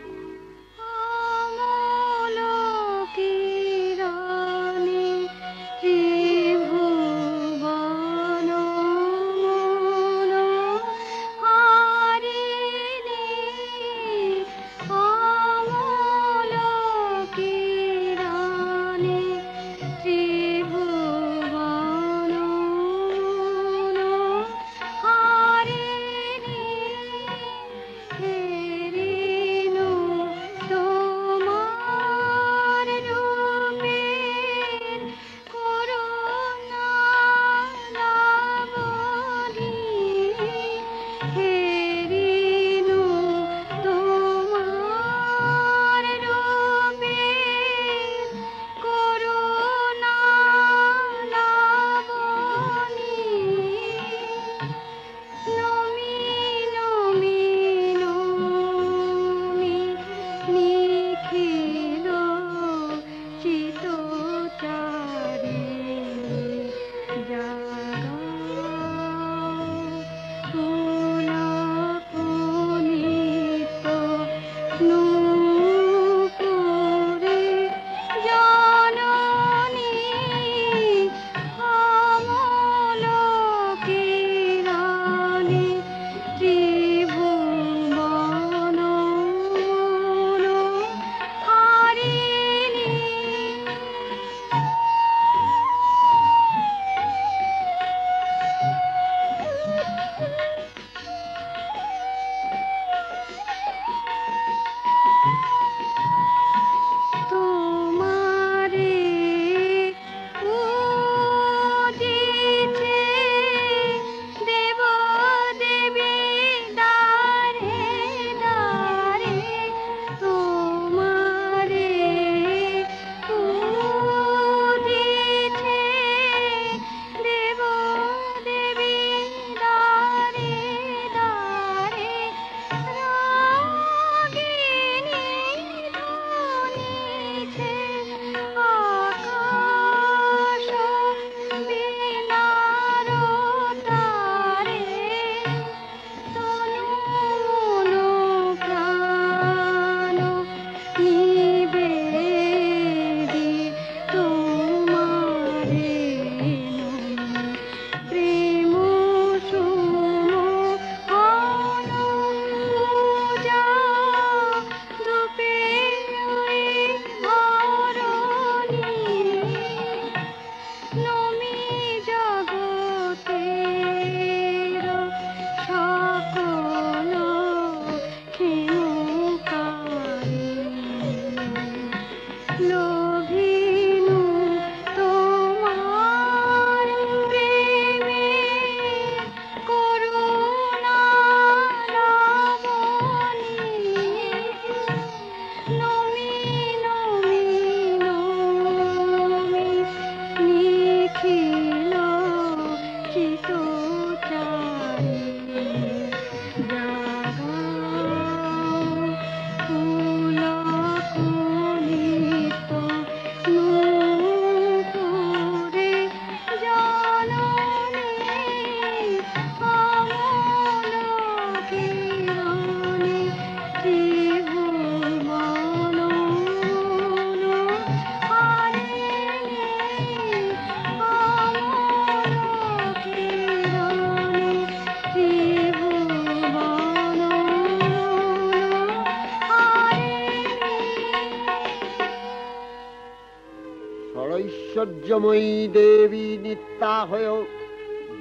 ঐশ্বর্যময়ী দেবী নিত্যা হয়েও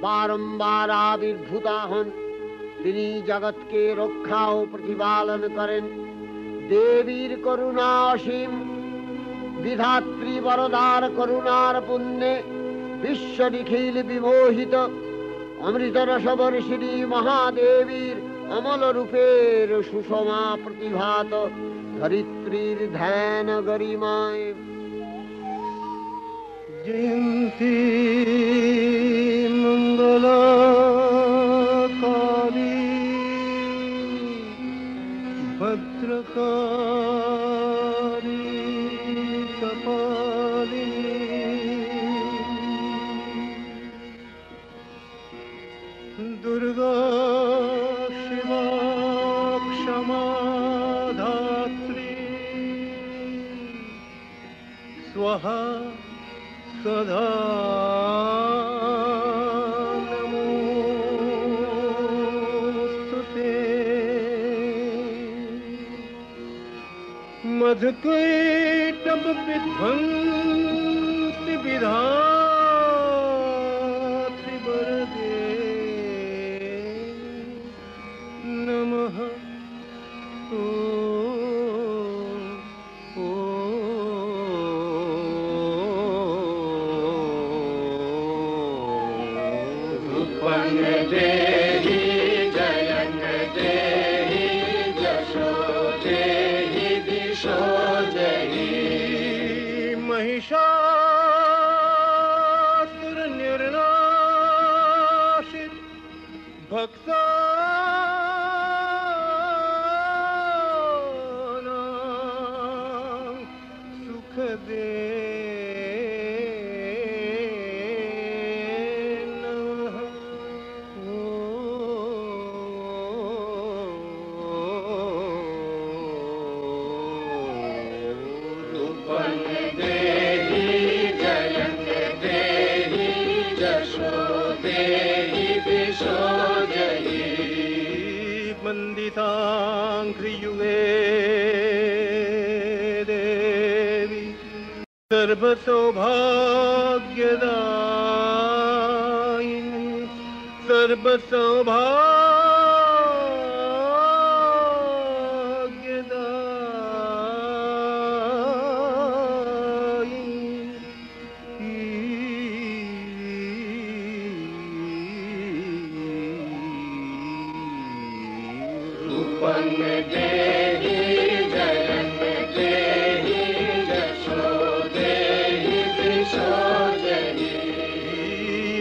বারম্বার আবির্ভূতা হন। তিনি জগৎকে রক্ষা ও প্রতিপালন করেন। দেবীর করুণা অসীম, বিধাত্রী বরদার করুণার পুণ্যে বিশ্ব নিখিল বিমোহিত অমৃত রসবর্ষিণী মহাদেবীর অমল রূপের সুষমা প্রতিভাত ধরিত্রীর ধ্যান গরিমায়। জয়ন্তী মঙ্গলাকালী ভদ্রকালী কপালিনী দুর্গা শিবা ক্ষমা ধাত্রী স্বাহা সদা নমোস্তুতে। मधुकैटभ विध्वंसि विधात्रि वरदे नमः। महिषासुर निर्नाशित भक्तानां सुख दे नमः। वन्दिताङ्घ्रियुगे देवी सर्वसौभाग्यदायिनी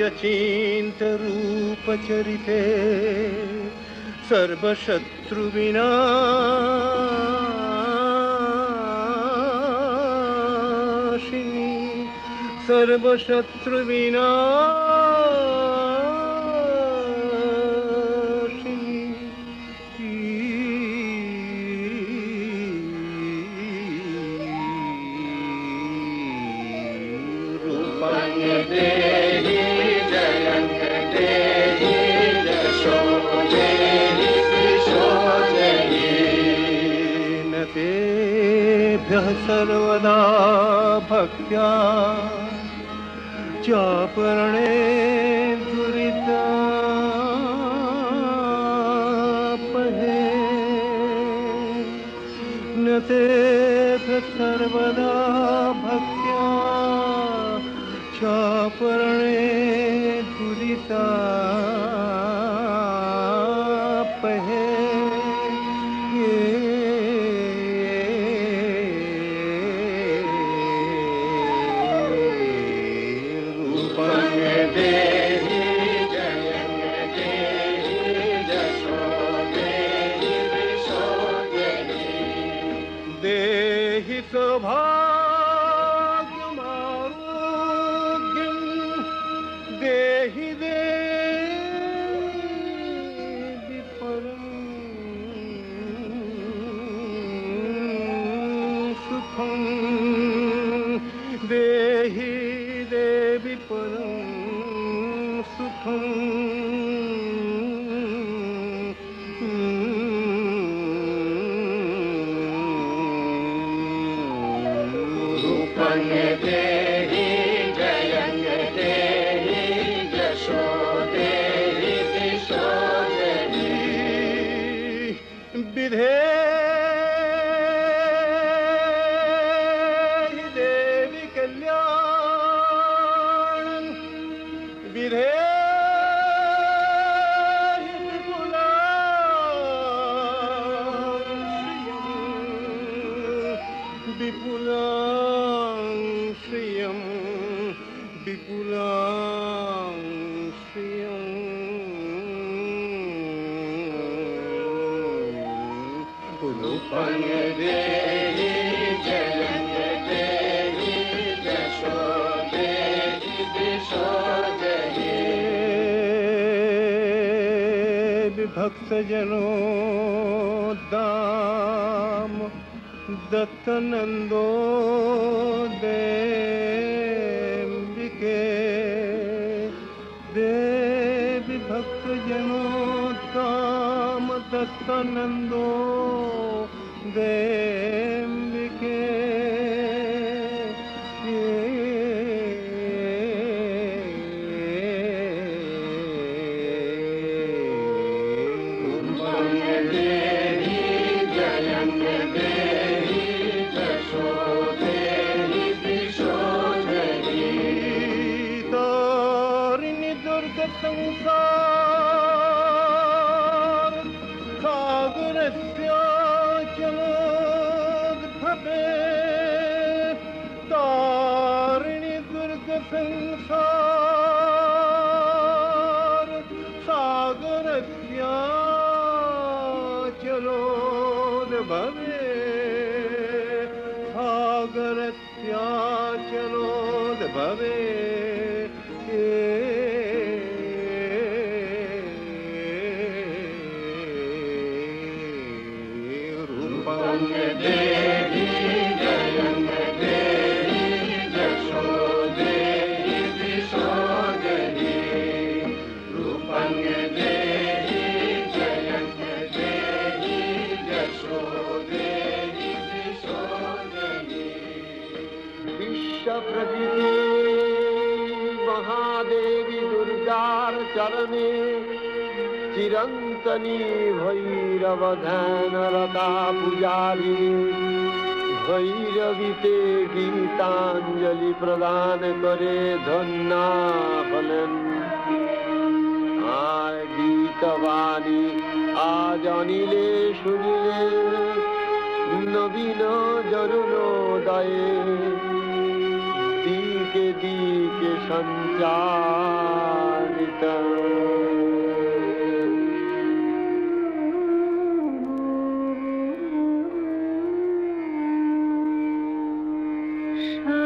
अचिंत रूप चरिते सर्वशत्रु विनाशिनी सर्वशत्रु सर्वदा भक्त्या चापरणे दुरितापहे न ते सर्वदा भक्त्या चापरणे दुरितापहे। विधे देहि विपुलां श्रियं रूपं देहि जयं देहि यशो देहि दिशो देहि विभक्तजनोद्दाम दत्तनन्दो देम्बिके देवी भक्तजनोत्तम दत्तनन्दो देम्बिके संसार सागरस्याचलोद्भवे तारिणि दुर्ग संसार सागरस्याचलोद्भवे सागरस्याचलोद्भवे देहि जयं देहि यशो देहि दिशो देहि रूपं देहि जयं देहि यशो देहि दिशो देहि विश्वप्रभृति महादेवी दुर्गार चरणे चिरंतनी भैरवध्यानरता पुजारी भैरवीते गीतांजलि प्रदान करे धन्ना फलन आय गीतवाणी आज अनिले सुनिले नवीन जरुणोदये दिके दिके संचारित शांति